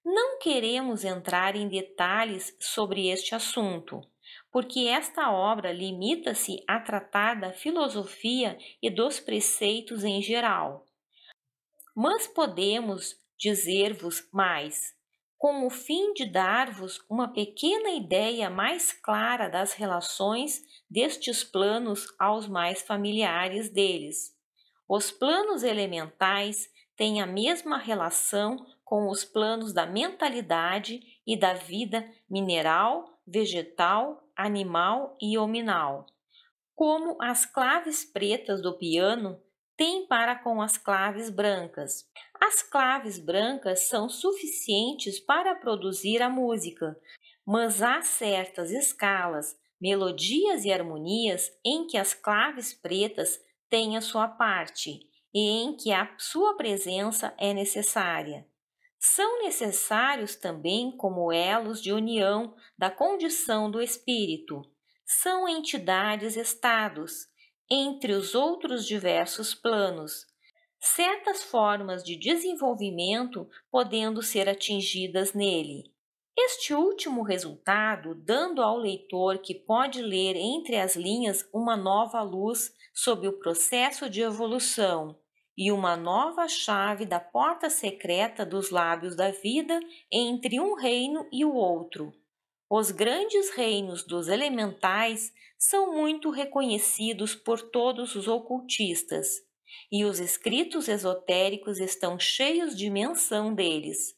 Não queremos entrar em detalhes sobre este assunto, porque esta obra limita-se a tratar da filosofia e dos preceitos em geral. Mas podemos dizer-vos mais, com o fim de dar-vos uma pequena ideia mais clara das relações destes planos aos mais familiares deles. Os planos elementais têm a mesma relação com os planos da mentalidade e da vida mineral, vegetal, animal e hominal, como as claves pretas do piano têm para com as claves brancas. As claves brancas são suficientes para produzir a música, mas há certas escalas, melodias e harmonias em que as claves pretas têm a sua parte e em que a sua presença é necessária. São necessários também como elos de união da condição do espírito. São entidades-estados, entre os outros diversos planos, certas formas de desenvolvimento podendo ser atingidas nele. Este último resultado, dando ao leitor que pode ler entre as linhas uma nova luz sobre o processo de evolução e uma nova chave da porta secreta dos lábios da vida entre um reino e o outro. Os grandes reinos dos elementais são muito reconhecidos por todos os ocultistas, e os escritos esotéricos estão cheios de menção deles.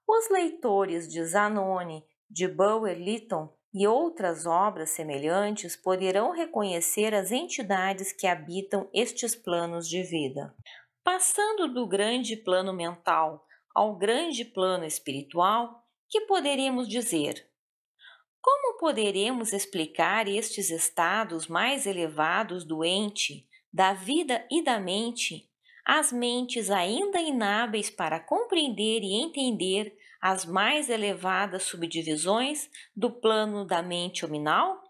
Os leitores de Zanoni, de Bauer-Lytton e outras obras semelhantes poderão reconhecer as entidades que habitam estes planos de vida. Passando do grande plano mental ao grande plano espiritual, que poderíamos dizer? Como poderemos explicar estes estados mais elevados do ente, da vida e da mente, às mentes ainda inábeis para compreender e entender as mais elevadas subdivisões do plano da mente hominal?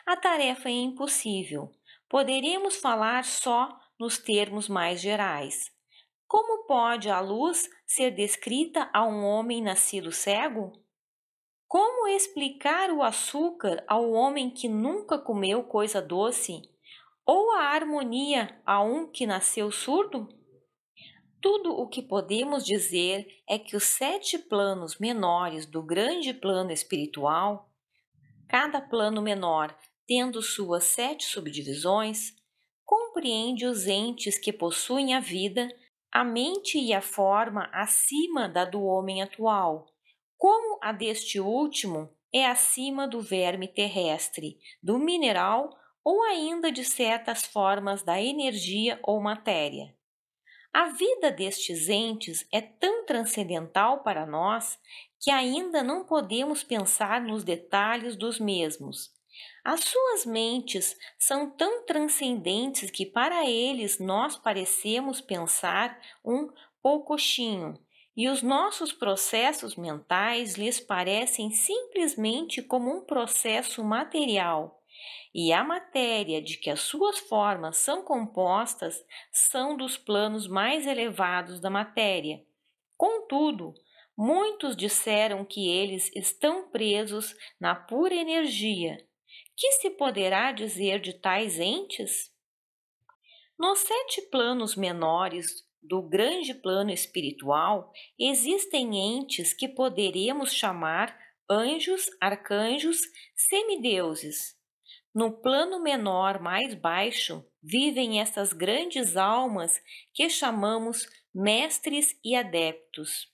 A tarefa é impossível. Poderíamos falar só nos termos mais gerais. Como pode a luz ser descrita a um homem nascido cego? Como explicar o açúcar ao homem que nunca comeu coisa doce? Ou a harmonia a um que nasceu surdo? Tudo o que podemos dizer é que os 7 planos menores do grande plano espiritual, cada plano menor tendo suas 7 subdivisões, compreende os entes que possuem a vida, a mente e a forma acima da do homem atual, como a deste último é acima do verme terrestre, do mineral ou ainda de certas formas da energia ou matéria. A vida destes entes é tão transcendental para nós que ainda não podemos pensar nos detalhes dos mesmos. As suas mentes são tão transcendentes que para eles nós parecemos pensar um poucochinho, e os nossos processos mentais lhes parecem simplesmente como um processo material. E a matéria de que as suas formas são compostas são dos planos mais elevados da matéria. Contudo, muitos disseram que eles estão presos na pura energia. Que se poderá dizer de tais entes? Nos 7 planos menores do grande plano espiritual, existem entes que poderemos chamar anjos, arcanjos, semideuses. No plano menor mais baixo, vivem essas grandes almas que chamamos mestres e adeptos.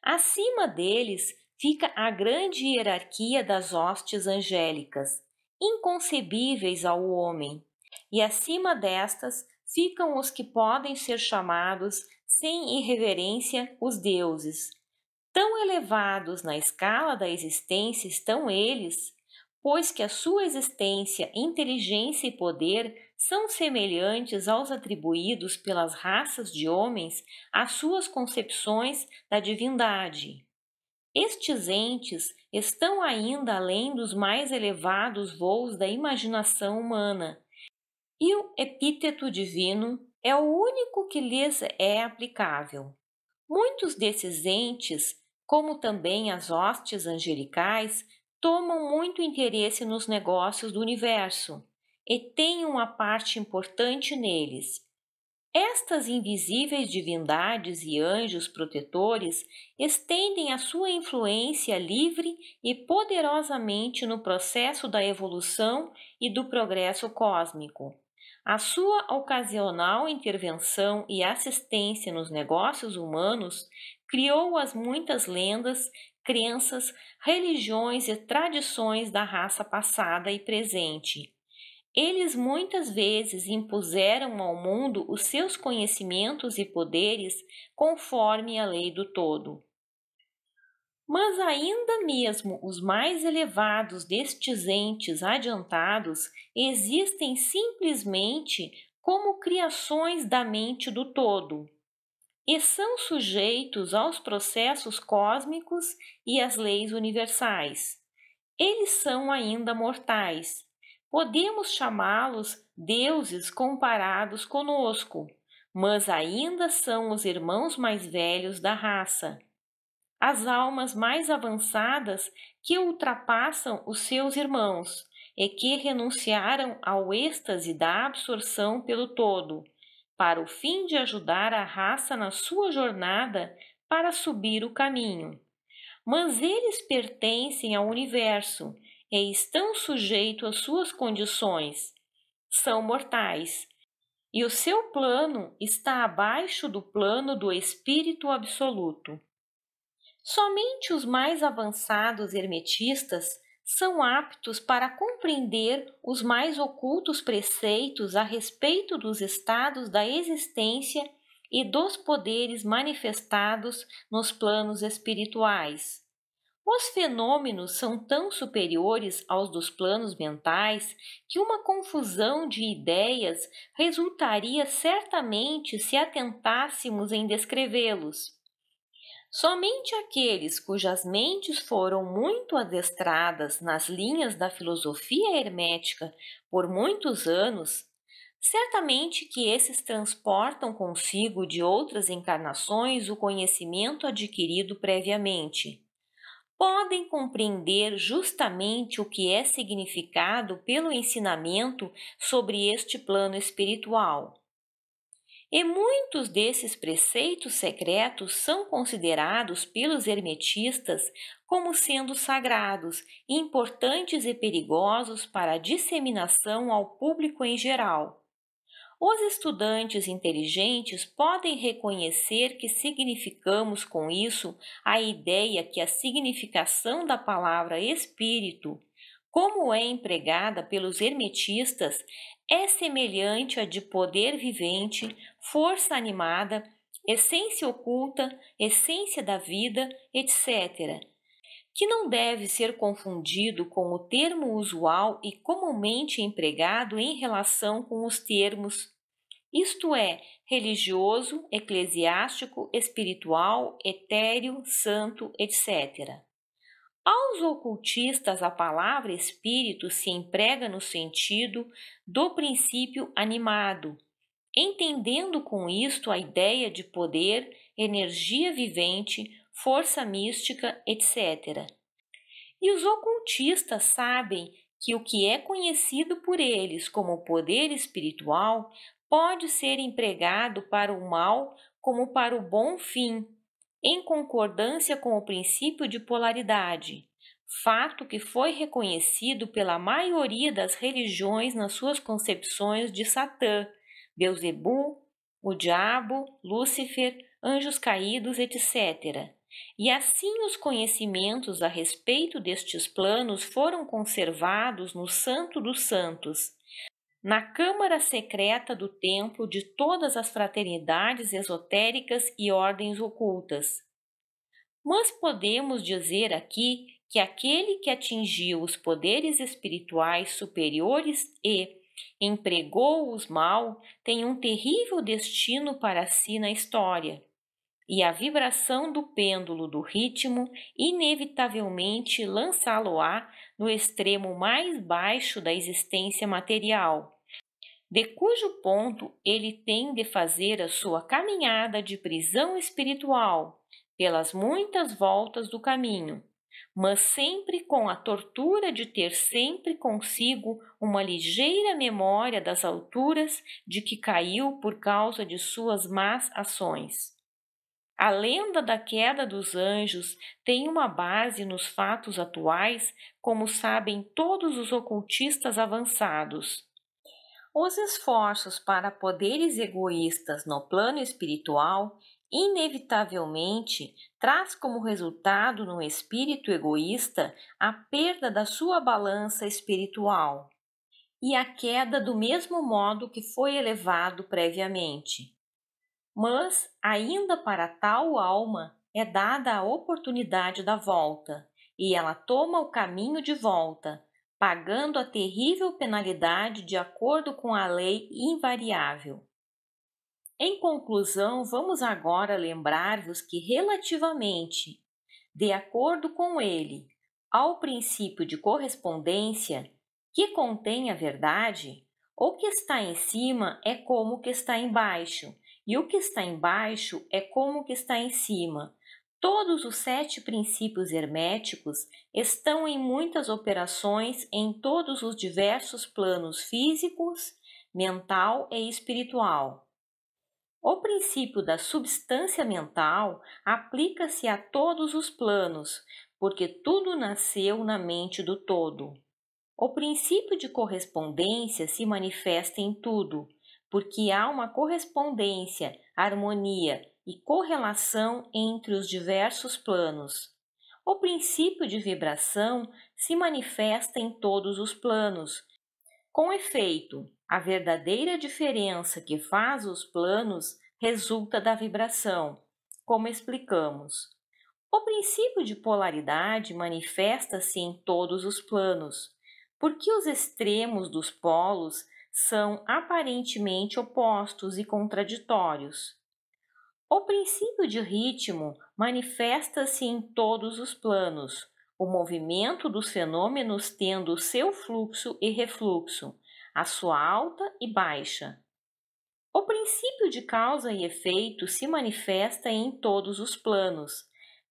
Acima deles fica a grande hierarquia das hostes angélicas, inconcebíveis ao homem, e acima destas ficam os que podem ser chamados, sem irreverência, os deuses. Tão elevados na escala da existência estão eles, pois que a sua existência, inteligência e poder são semelhantes aos atribuídos pelas raças de homens às suas concepções da divindade. Estes entes estão ainda além dos mais elevados voos da imaginação humana, e o epíteto divino é o único que lhes é aplicável. Muitos desses entes, como também as hostes angelicais, tomam muito interesse nos negócios do universo e têm uma parte importante neles. Estas invisíveis divindades e anjos protetores estendem a sua influência livre e poderosamente no processo da evolução e do progresso cósmico. A sua ocasional intervenção e assistência nos negócios humanos criou as muitas lendas, crenças, religiões e tradições da raça passada e presente. Eles muitas vezes impuseram ao mundo os seus conhecimentos e poderes conforme a lei do todo. Mas ainda mesmo os mais elevados destes entes adiantados existem simplesmente como criações da mente do todo, e são sujeitos aos processos cósmicos e às leis universais. Eles são ainda mortais. Podemos chamá-los deuses comparados conosco, mas ainda são os irmãos mais velhos da raça. As almas mais avançadas que ultrapassam os seus irmãos e que renunciaram ao êxtase da absorção pelo todo, para o fim de ajudar a raça na sua jornada para subir o caminho. Mas eles pertencem ao universo e estão sujeitos às suas condições. São mortais, e o seu plano está abaixo do plano do Espírito Absoluto. Somente os mais avançados hermetistas são aptos para compreender os mais ocultos preceitos a respeito dos estados da existência e dos poderes manifestados nos planos espirituais. Os fenômenos são tão superiores aos dos planos mentais que uma confusão de ideias resultaria certamente se atentássemos em descrevê-los. Somente aqueles cujas mentes foram muito adestradas nas linhas da filosofia hermética por muitos anos, certamente que esses transportam consigo de outras encarnações o conhecimento adquirido previamente. Podem compreender justamente o que é significado pelo ensinamento sobre este plano espiritual. E muitos desses preceitos secretos são considerados pelos hermetistas como sendo sagrados, importantes e perigosos para a disseminação ao público em geral. Os estudantes inteligentes podem reconhecer que significamos com isso a ideia que a significação da palavra espírito, como é empregada pelos hermetistas, é semelhante à de poder vivente, força animada, essência oculta, essência da vida, etc., que não deve ser confundido com o termo usual e comumente empregado em relação com os termos, isto é, religioso, eclesiástico, espiritual, etéreo, santo, etc. Aos ocultistas, a palavra espírito se emprega no sentido do princípio animado, entendendo com isto a ideia de poder, energia vivente, força mística, etc. E os ocultistas sabem que o que é conhecido por eles como poder espiritual pode ser empregado para o mal como para o bom fim, em concordância com o princípio de polaridade, fato que foi reconhecido pela maioria das religiões nas suas concepções de Satã, Beuzebu, o diabo, Lúcifer, anjos caídos, etc. E assim os conhecimentos a respeito destes planos foram conservados no Santo dos Santos, na câmara secreta do templo de todas as fraternidades esotéricas e ordens ocultas. Mas podemos dizer aqui que aquele que atingiu os poderes espirituais superiores e empregou-os mal tem um terrível destino para si na história. E a vibração do pêndulo do ritmo inevitavelmente lançá-lo-á no extremo mais baixo da existência material, de cujo ponto ele tem de fazer a sua caminhada de prisão espiritual, pelas muitas voltas do caminho, mas sempre com a tortura de ter sempre consigo uma ligeira memória das alturas de que caiu por causa de suas más ações. A lenda da queda dos anjos tem uma base nos fatos atuais, como sabem todos os ocultistas avançados. Os esforços para poderes egoístas no plano espiritual inevitavelmente traz como resultado no espírito egoísta a perda da sua balança espiritual e a queda do mesmo modo que foi elevado previamente. Mas, ainda para tal alma, é dada a oportunidade da volta, e ela toma o caminho de volta, pagando a terrível penalidade de acordo com a lei invariável. Em conclusão, vamos agora lembrar-vos que, relativamente, de acordo com ele, ao princípio de correspondência, que contém a verdade, o que está em cima é como o que está embaixo, e o que está embaixo é como o que está em cima. Todos os 7 princípios herméticos estão em muitas operações em todos os diversos planos físicos, mental e espiritual. O princípio da substância mental aplica-se a todos os planos, porque tudo nasceu na mente do todo. O princípio de correspondência se manifesta em tudo, porque há uma correspondência, harmonia e correlação entre os diversos planos. O princípio de vibração se manifesta em todos os planos. Com efeito, a verdadeira diferença que faz os planos resulta da vibração, como explicamos. O princípio de polaridade manifesta-se em todos os planos, porque os extremos dos polos são aparentemente opostos e contraditórios. O princípio de ritmo manifesta-se em todos os planos, o movimento dos fenômenos tendo o seu fluxo e refluxo, a sua alta e baixa. O princípio de causa e efeito se manifesta em todos os planos,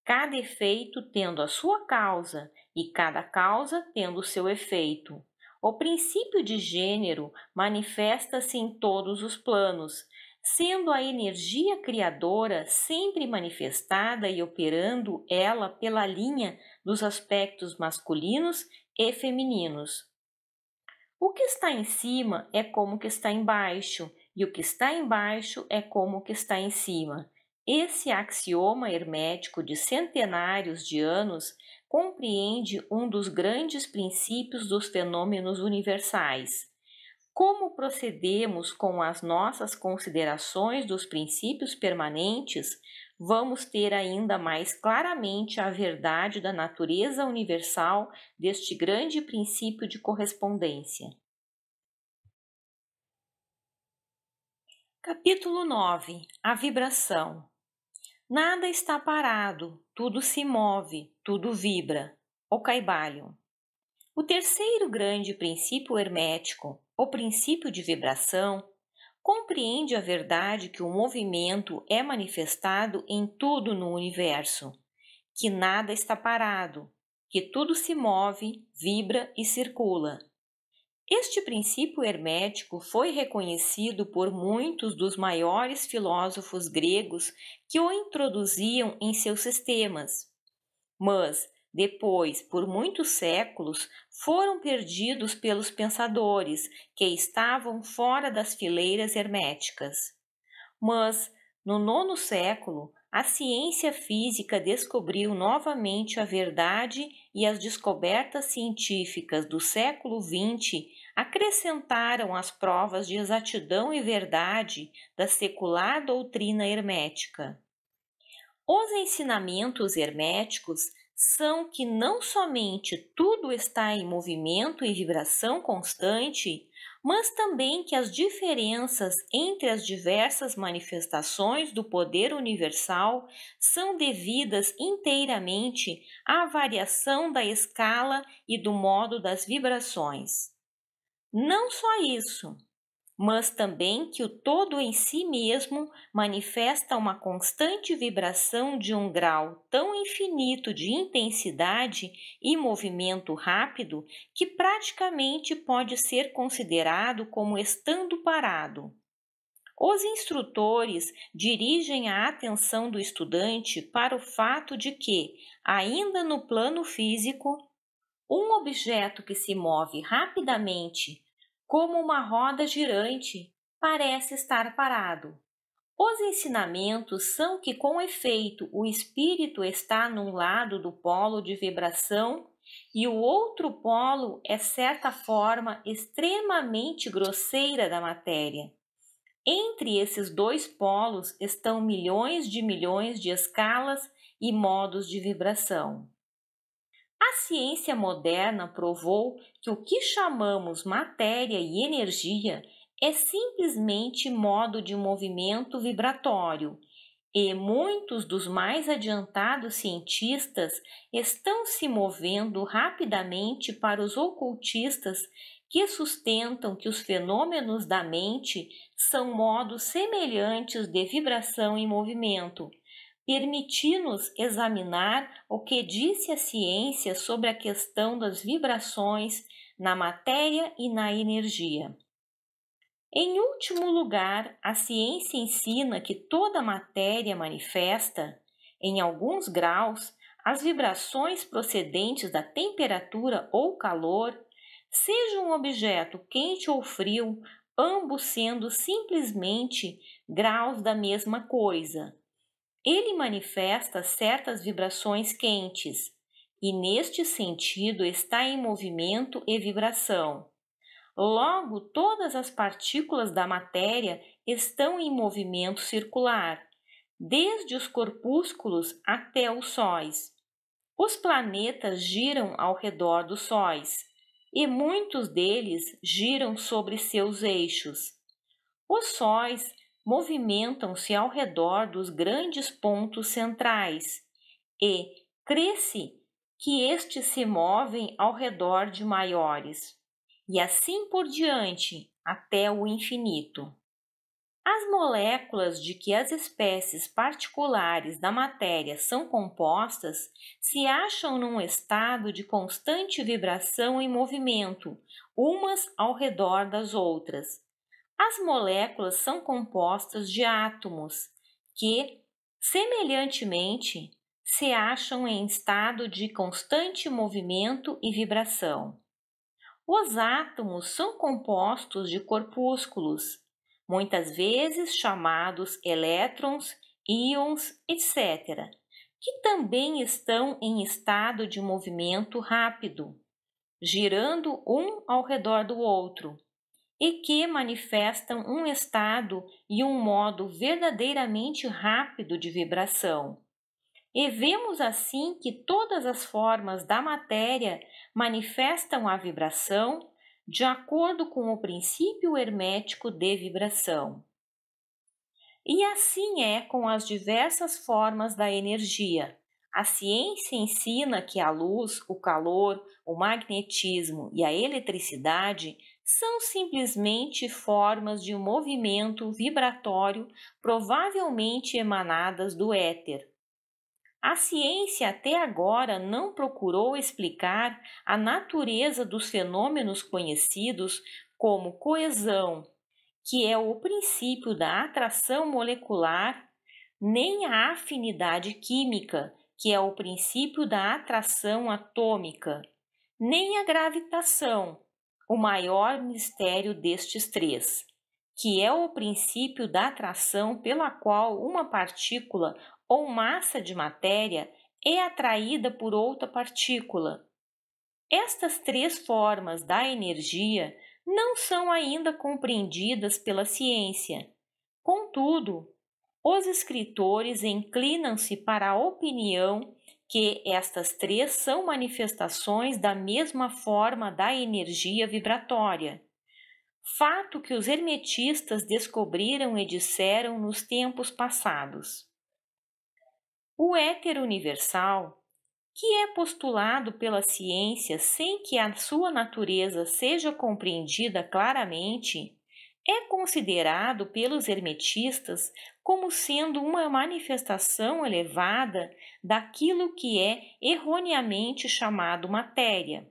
cada efeito tendo a sua causa e cada causa tendo o seu efeito. O princípio de gênero manifesta-se em todos os planos, sendo a energia criadora sempre manifestada e operando ela pela linha dos aspectos masculinos e femininos. O que está em cima é como o que está embaixo, e o que está embaixo é como o que está em cima. Esse axioma hermético de centenários de anos compreende um dos grandes princípios dos fenômenos universais. Como procedemos com as nossas considerações dos princípios permanentes, vamos ter ainda mais claramente a verdade da natureza universal deste grande princípio de correspondência. Capítulo 9. A vibração. Nada está parado, tudo se move, tudo vibra. O Caibalion. O terceiro grande princípio hermético, o princípio de vibração, compreende a verdade que o movimento é manifestado em tudo no universo, que nada está parado, que tudo se move, vibra e circula. Este princípio hermético foi reconhecido por muitos dos maiores filósofos gregos que o introduziam em seus sistemas, mas depois, por muitos séculos, foram perdidos pelos pensadores que estavam fora das fileiras herméticas. Mas, no 9º século, a ciência física descobriu novamente a verdade e as descobertas científicas do século XX acrescentaram as provas de exatidão e verdade da secular doutrina hermética. Os ensinamentos herméticos são que não somente tudo está em movimento e vibração constante, mas também que as diferenças entre as diversas manifestações do poder universal são devidas inteiramente à variação da escala e do modo das vibrações. Não só isso, mas também que o todo em si mesmo manifesta uma constante vibração de um grau tão infinito de intensidade e movimento rápido que praticamente pode ser considerado como estando parado. Os instrutores dirigem a atenção do estudante para o fato de que, ainda no plano físico, um objeto que se move rapidamente como uma roda girante, parece estar parado. Os ensinamentos são que, com efeito, o espírito está num lado do polo de vibração e o outro polo é certa forma extremamente grosseira da matéria. Entre esses dois polos estão milhões de escalas e modos de vibração. A ciência moderna provou que o que chamamos matéria e energia é simplesmente modo de movimento vibratório, e muitos dos mais adiantados cientistas estão se movendo rapidamente para os ocultistas que sustentam que os fenômenos da mente são modos semelhantes de vibração e movimento, permitir-nos examinar o que disse a ciência sobre a questão das vibrações na matéria e na energia. Em último lugar, a ciência ensina que toda matéria manifesta, em alguns graus, as vibrações procedentes da temperatura ou calor, seja um objeto quente ou frio, ambos sendo simplesmente graus da mesma coisa. Ele manifesta certas vibrações quentes e, neste sentido, está em movimento e vibração. Logo, todas as partículas da matéria estão em movimento circular, desde os corpúsculos até os sóis. Os planetas giram ao redor dos sóis e muitos deles giram sobre seus eixos. Os sóis movimentam-se ao redor dos grandes pontos centrais e crê-se que estes se movem ao redor de maiores, e assim por diante até o infinito. As moléculas de que as espécies particulares da matéria são compostas se acham num estado de constante vibração e movimento, umas ao redor das outras. As moléculas são compostas de átomos que, semelhantemente, se acham em estado de constante movimento e vibração. Os átomos são compostos de corpúsculos, muitas vezes chamados elétrons, íons, etc., que também estão em estado de movimento rápido, girando um ao redor do outro. e que manifestam um estado e um modo verdadeiramente rápido de vibração. E vemos assim que todas as formas da matéria manifestam a vibração de acordo com o princípio hermético de vibração. E assim é com as diversas formas da energia. A ciência ensina que a luz, o calor, o magnetismo e a eletricidade são simplesmente formas de um movimento vibratório provavelmente emanadas do éter. A ciência até agora não procurou explicar a natureza dos fenômenos conhecidos como coesão, que é o princípio da atração molecular, nem a afinidade química, que é o princípio da atração atômica, nem a gravitação, o maior mistério destes três, que é o princípio da atração pela qual uma partícula ou massa de matéria é atraída por outra partícula. Estas três formas da energia não são ainda compreendidas pela ciência. Contudo, os escritores inclinam-se para a opinião que estas três são manifestações da mesma forma da energia vibratória, fato que os hermetistas descobriram e disseram nos tempos passados. O éter universal, que é postulado pela ciência sem que a sua natureza seja compreendida claramente, é considerado pelos hermetistas como sendo uma manifestação elevada daquilo que é erroneamente chamado matéria,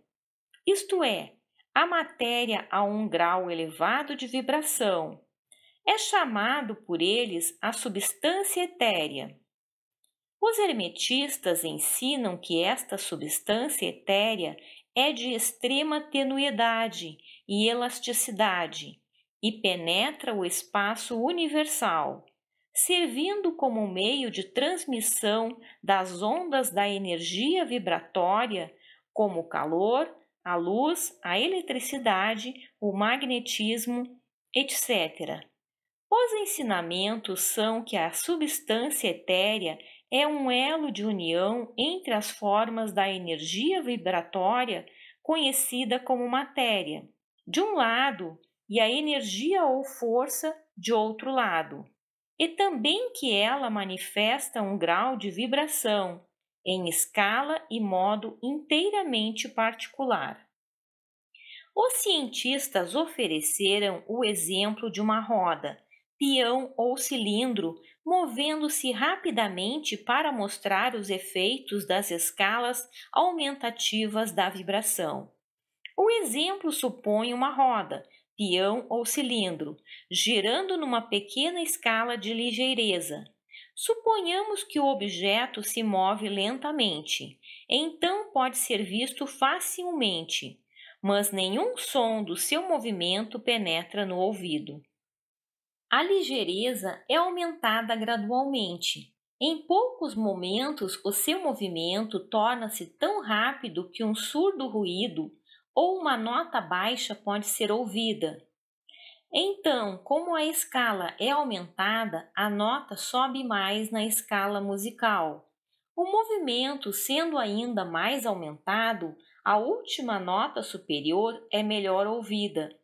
isto é, a matéria a um grau elevado de vibração. É chamado por eles a substância etérea. Os hermetistas ensinam que esta substância etérea é de extrema tenuidade e elasticidade e penetra o espaço universal, servindo como meio de transmissão das ondas da energia vibratória, como o calor, a luz, a eletricidade, o magnetismo, etc. Os ensinamentos são que a substância etérea é um elo de união entre as formas da energia vibratória conhecida como matéria, de um lado, e a energia ou força, de outro lado, e também que ela manifesta um grau de vibração, em escala e modo inteiramente particular. Os cientistas ofereceram o exemplo de uma roda, peão ou cilindro, movendo-se rapidamente para mostrar os efeitos das escalas aumentativas da vibração. O exemplo supõe uma roda, peão ou cilindro, girando numa pequena escala de ligeireza. Suponhamos que o objeto se move lentamente, então pode ser visto facilmente, mas nenhum som do seu movimento penetra no ouvido. A ligeireza é aumentada gradualmente. Em poucos momentos, o seu movimento torna-se tão rápido que um surdo ruído ou uma nota baixa pode ser ouvida. Então, como a escala é aumentada, a nota sobe mais na escala musical. O movimento sendo ainda mais aumentado, a última nota superior é melhor ouvida.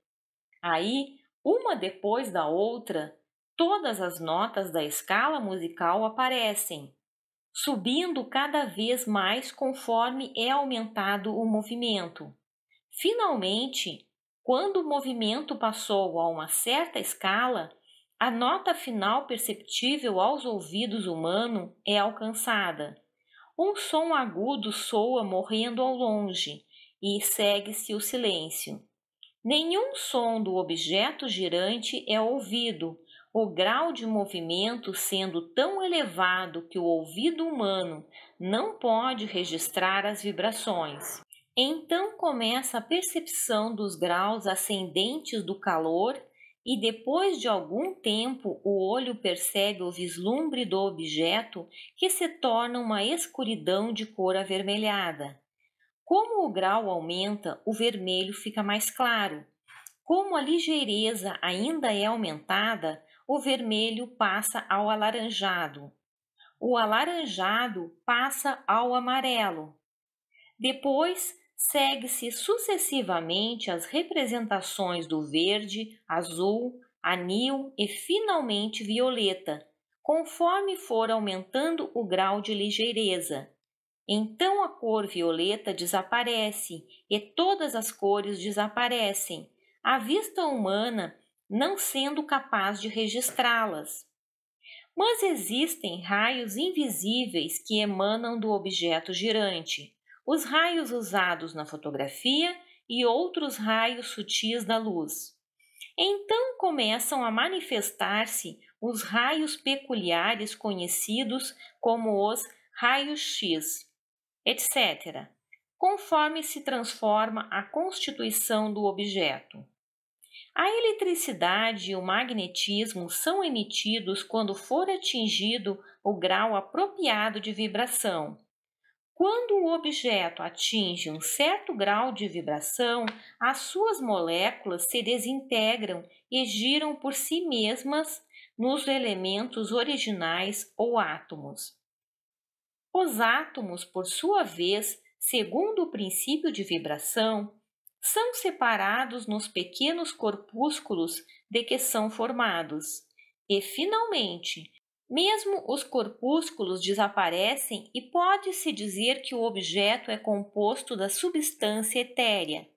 Aí, uma depois da outra, todas as notas da escala musical aparecem, subindo cada vez mais conforme é aumentado o movimento. Finalmente, quando o movimento passou a uma certa escala, a nota final perceptível aos ouvidos humanos é alcançada. Um som agudo soa morrendo ao longe e segue-se o silêncio. Nenhum som do objeto girante é ouvido, o grau de movimento sendo tão elevado que o ouvido humano não pode registrar as vibrações. Então começa a percepção dos graus ascendentes do calor e depois de algum tempo o olho percebe o vislumbre do objeto que se torna uma escuridão de cor avermelhada. Como o grau aumenta, o vermelho fica mais claro. Como a ligeireza ainda é aumentada, o vermelho passa ao alaranjado. O alaranjado passa ao amarelo. Depois, segue-se sucessivamente as representações do verde, azul, anil e finalmente violeta, conforme for aumentando o grau de ligeireza. Então a cor violeta desaparece e todas as cores desaparecem, a vista humana não sendo capaz de registrá-las. Mas existem raios invisíveis que emanam do objeto girante, os raios usados na fotografia e outros raios sutis da luz. Então começam a manifestar-se os raios peculiares conhecidos como os raios-x, etc., conforme se transforma a constituição do objeto. A eletricidade e o magnetismo são emitidos quando for atingido o grau apropriado de vibração. Quando o objeto atinge um certo grau de vibração, as suas moléculas se desintegram e giram por si mesmas nos elementos originais ou átomos. Os átomos, por sua vez, segundo o princípio de vibração, são separados nos pequenos corpúsculos de que são formados. E, finalmente, mesmo os corpúsculos desaparecem e pode-se dizer que o objeto é composto da substância etérea.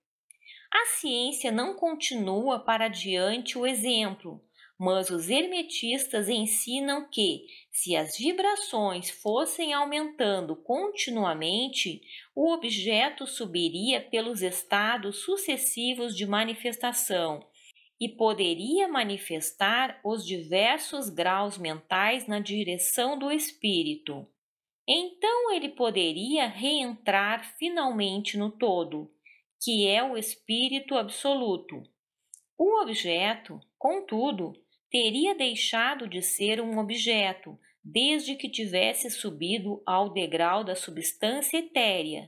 A ciência não continua para diante o exemplo, mas os hermetistas ensinam que, se as vibrações fossem aumentando continuamente, o objeto subiria pelos estados sucessivos de manifestação e poderia manifestar os diversos graus mentais na direção do espírito. Então ele poderia reentrar finalmente no todo, que é o espírito absoluto. O objeto, contudo, teria deixado de ser um objeto desde que tivesse subido ao degrau da substância etérea.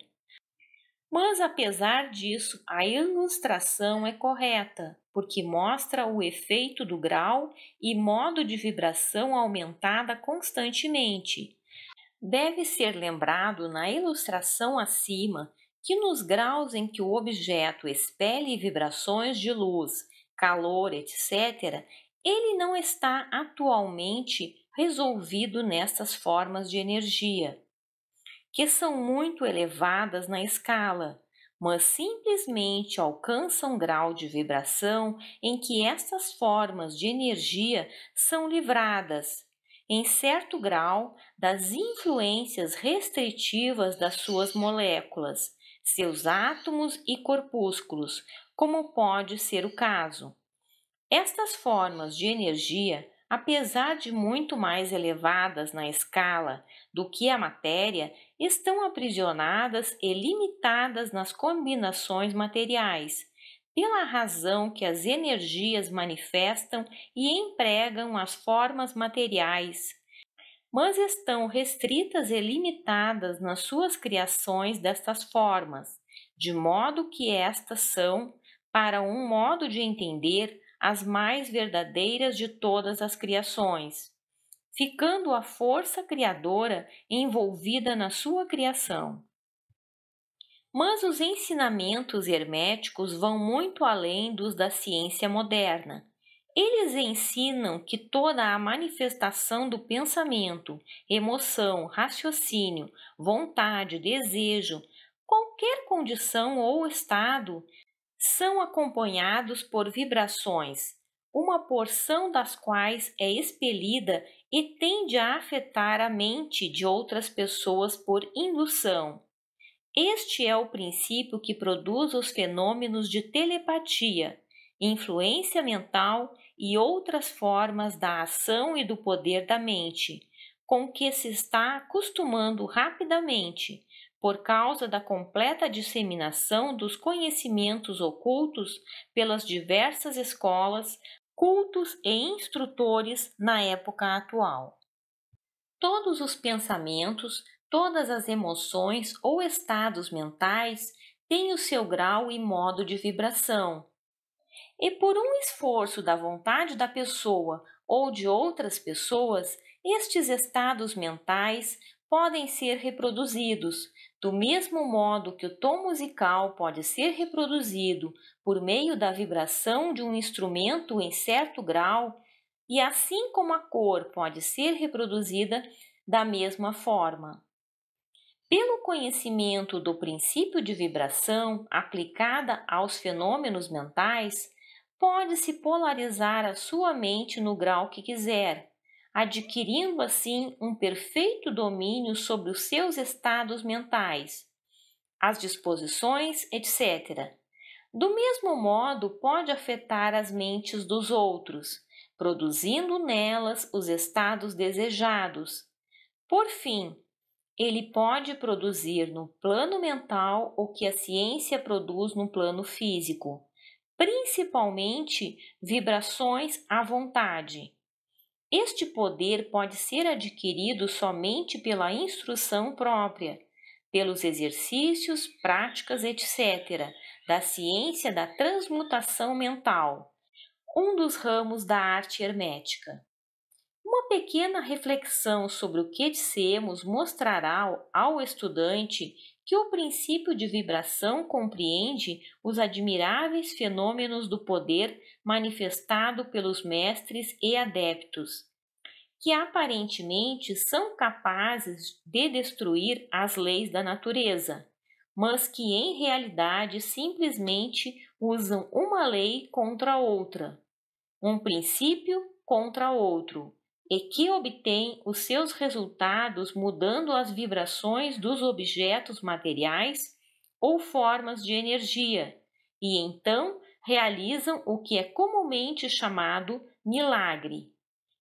Mas, apesar disso, a ilustração é correta, porque mostra o efeito do grau e modo de vibração aumentada constantemente. Deve ser lembrado na ilustração acima que nos graus em que o objeto expele vibrações de luz, calor, etc., ele não está atualmente resolvido nestas formas de energia, que são muito elevadas na escala, mas simplesmente alcançam grau de vibração em que estas formas de energia são livradas, em certo grau, das influências restritivas das suas moléculas, seus átomos e corpúsculos, como pode ser o caso. Estas formas de energia, apesar de muito mais elevadas na escala do que a matéria, estão aprisionadas e limitadas nas combinações materiais, pela razão que as energias manifestam e empregam as formas materiais, mas estão restritas e limitadas nas suas criações destas formas, de modo que estas são, para um modo de entender, as mais verdadeiras de todas as criações, ficando a força criadora envolvida na sua criação. Mas os ensinamentos herméticos vão muito além dos da ciência moderna. Eles ensinam que toda a manifestação do pensamento, emoção, raciocínio, vontade, desejo, qualquer condição ou estado, são acompanhados por vibrações, uma porção das quais é expelida e tende a afetar a mente de outras pessoas por indução. Este é o princípio que produz os fenômenos de telepatia, influência mental e outras formas da ação e do poder da mente, com que se está acostumando rapidamente, por causa da completa disseminação dos conhecimentos ocultos pelas diversas escolas, cultos e instrutores na época atual. Todos os pensamentos, todas as emoções ou estados mentais têm o seu grau e modo de vibração. E por um esforço da vontade da pessoa ou de outras pessoas, estes estados mentais podem ser reproduzidos, do mesmo modo que o tom musical pode ser reproduzido por meio da vibração de um instrumento em certo grau, e assim como a cor pode ser reproduzida da mesma forma. Pelo conhecimento do princípio de vibração aplicada aos fenômenos mentais, pode-se polarizar a sua mente no grau que quiser, adquirindo assim um perfeito domínio sobre os seus estados mentais, as disposições, etc. Do mesmo modo, pode afetar as mentes dos outros, produzindo nelas os estados desejados. Por fim, ele pode produzir no plano mental o que a ciência produz no plano físico, principalmente vibrações à vontade. Este poder pode ser adquirido somente pela instrução própria, pelos exercícios, práticas, etc., da ciência da transmutação mental, um dos ramos da arte hermética. Uma pequena reflexão sobre o que dissemos mostrará ao estudante que o princípio de vibração compreende os admiráveis fenômenos do poder manifestado pelos mestres e adeptos, que aparentemente são capazes de destruir as leis da natureza, mas que em realidade simplesmente usam uma lei contra outra, um princípio contra outro, e que obtém os seus resultados mudando as vibrações dos objetos materiais ou formas de energia, e então realizam o que é comumente chamado milagre.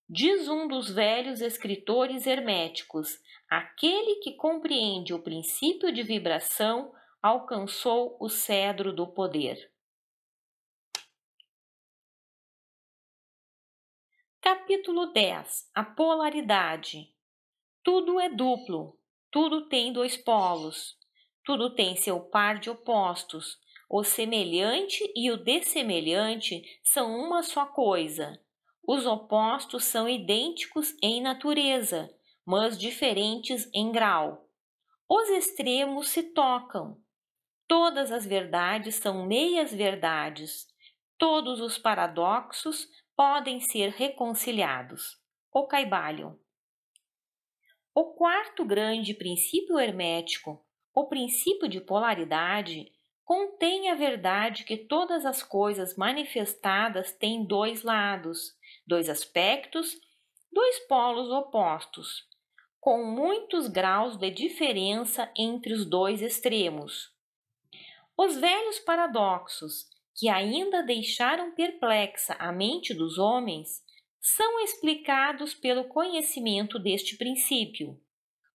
Diz um dos velhos escritores herméticos: aquele que compreende o princípio de vibração alcançou o cedro do poder. Capítulo 10. A polaridade. Tudo é duplo, tudo tem dois polos, tudo tem seu par de opostos. O semelhante e o dessemelhante são uma só coisa. Os opostos são idênticos em natureza, mas diferentes em grau. Os extremos se tocam. Todas as verdades são meias-verdades. Todos os paradoxos podem ser reconciliados. O Caibalion. O quarto grande princípio hermético, o princípio de polaridade, contém a verdade que todas as coisas manifestadas têm dois lados, dois aspectos, dois polos opostos, com muitos graus de diferença entre os dois extremos. Os velhos paradoxos, que ainda deixaram perplexa a mente dos homens, são explicados pelo conhecimento deste princípio.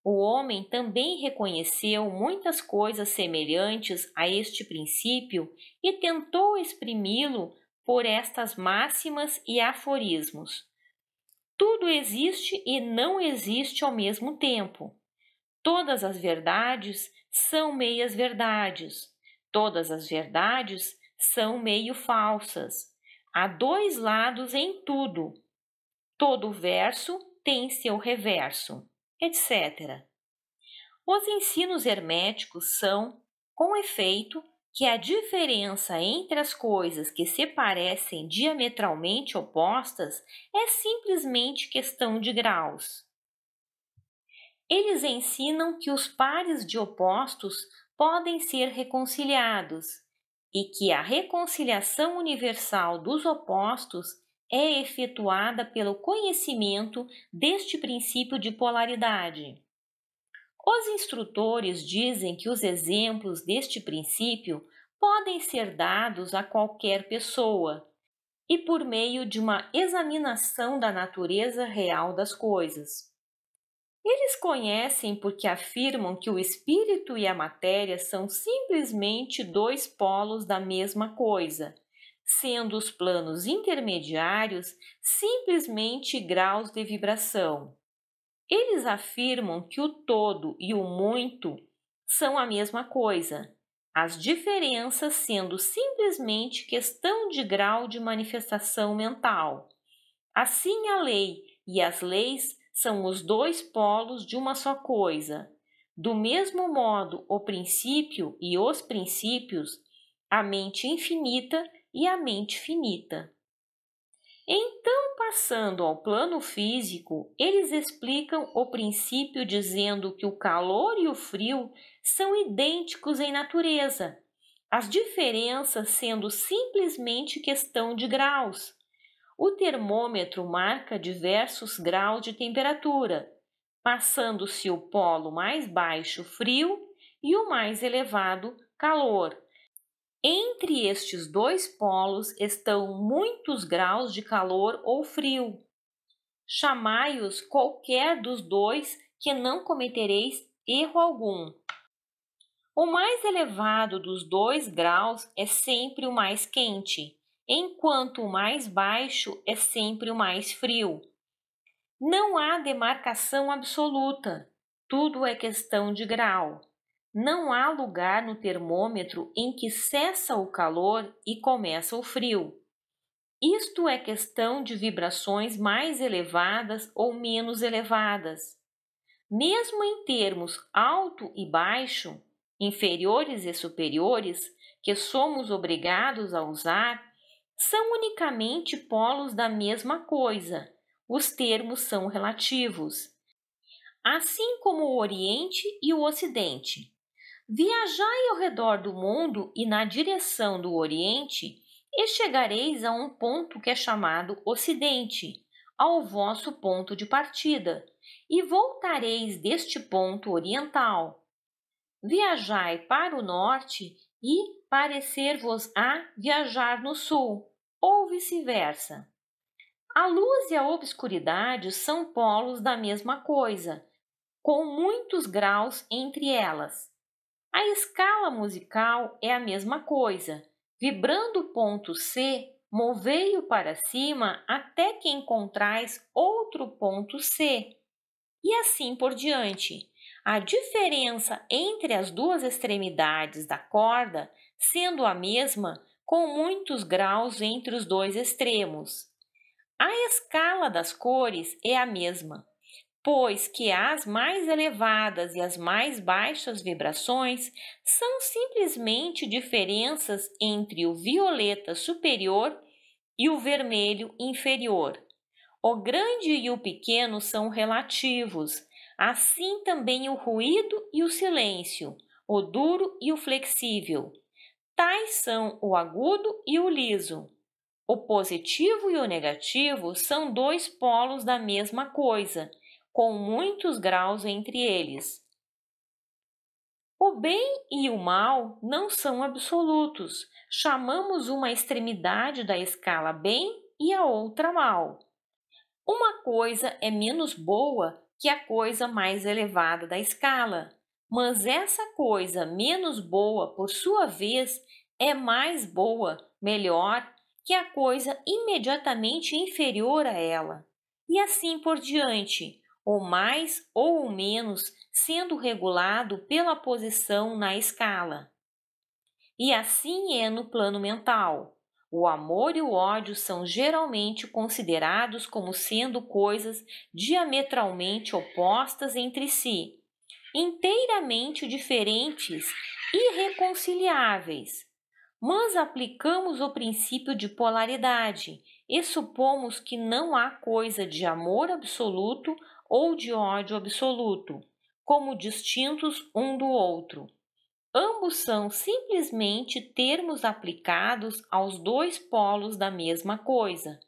O homem também reconheceu muitas coisas semelhantes a este princípio e tentou exprimi-lo por estas máximas e aforismos. Tudo existe e não existe ao mesmo tempo. Todas as verdades são meias-verdades. Todas as verdades são meio falsas. Há dois lados em tudo. Todo verso tem seu reverso, etc. Os ensinos herméticos são, com efeito, que a diferença entre as coisas que se parecem diametralmente opostas é simplesmente questão de graus. Eles ensinam que os pares de opostos podem ser reconciliados e que a reconciliação universal dos opostos é efetuada pelo conhecimento deste princípio de polaridade. Os instrutores dizem que os exemplos deste princípio podem ser dados a qualquer pessoa e por meio de uma examinação da natureza real das coisas. Eles conhecem porque afirmam que o espírito e a matéria são simplesmente dois polos da mesma coisa, sendo os planos intermediários simplesmente graus de vibração. Eles afirmam que o todo e o muito são a mesma coisa, as diferenças sendo simplesmente questão de grau de manifestação mental. Assim, a lei e as leis são os dois polos de uma só coisa. Do mesmo modo, o princípio e os princípios, a mente infinita e a mente finita. Então, passando ao plano físico, eles explicam o princípio dizendo que o calor e o frio são idênticos em natureza, as diferenças sendo simplesmente questão de graus. O termômetro marca diversos graus de temperatura, passando-se o polo mais baixo frio e o mais elevado calor. Entre estes dois polos estão muitos graus de calor ou frio. Chamai-os qualquer dos dois, que não cometereis erro algum. O mais elevado dos 2 graus é sempre o mais quente, enquanto o mais baixo é sempre o mais frio. Não há demarcação absoluta, tudo é questão de grau. Não há lugar no termômetro em que cessa o calor e começa o frio. Isto é questão de vibrações mais elevadas ou menos elevadas. Mesmo em termos alto e baixo, inferiores e superiores, que somos obrigados a usar, são unicamente polos da mesma coisa. Os termos são relativos. Assim como o Oriente e o Ocidente. Viajai ao redor do mundo e na direção do Oriente, e chegareis a um ponto que é chamado Ocidente, ao vosso ponto de partida, e voltareis deste ponto oriental. Viajai para o norte e parecer-vos-á viajar no sul, ou vice-versa. A luz e a obscuridade são polos da mesma coisa, com muitos graus entre elas. A escala musical é a mesma coisa. Vibrando o ponto C, movei-o para cima até que encontrais outro ponto C. E assim por diante. A diferença entre as duas extremidades da corda sendo a mesma, com muitos graus entre os dois extremos. A escala das cores é a mesma, pois que as mais elevadas e as mais baixas vibrações são simplesmente diferenças entre o violeta superior e o vermelho inferior. O grande e o pequeno são relativos, assim também o ruído e o silêncio, o duro e o flexível. Tais são o agudo e o liso. O positivo e o negativo são 2 polos da mesma coisa, com muitos graus entre eles. O bem e o mal não são absolutos. Chamamos uma extremidade da escala bem e a outra mal. Uma coisa é menos boa que a coisa mais elevada da escala, mas essa coisa menos boa, por sua vez, é mais boa, melhor, que a coisa imediatamente inferior a ela. E assim por diante, o mais ou o menos sendo regulado pela posição na escala. E assim é no plano mental. O amor e o ódio são geralmente considerados como sendo coisas diametralmente opostas entre si, inteiramente diferentes e irreconciliáveis. Mas aplicamos o princípio de polaridade e supomos que não há coisa de amor absoluto ou de ódio absoluto, como distintos um do outro. Ambos são simplesmente termos aplicados aos 2 polos da mesma coisa.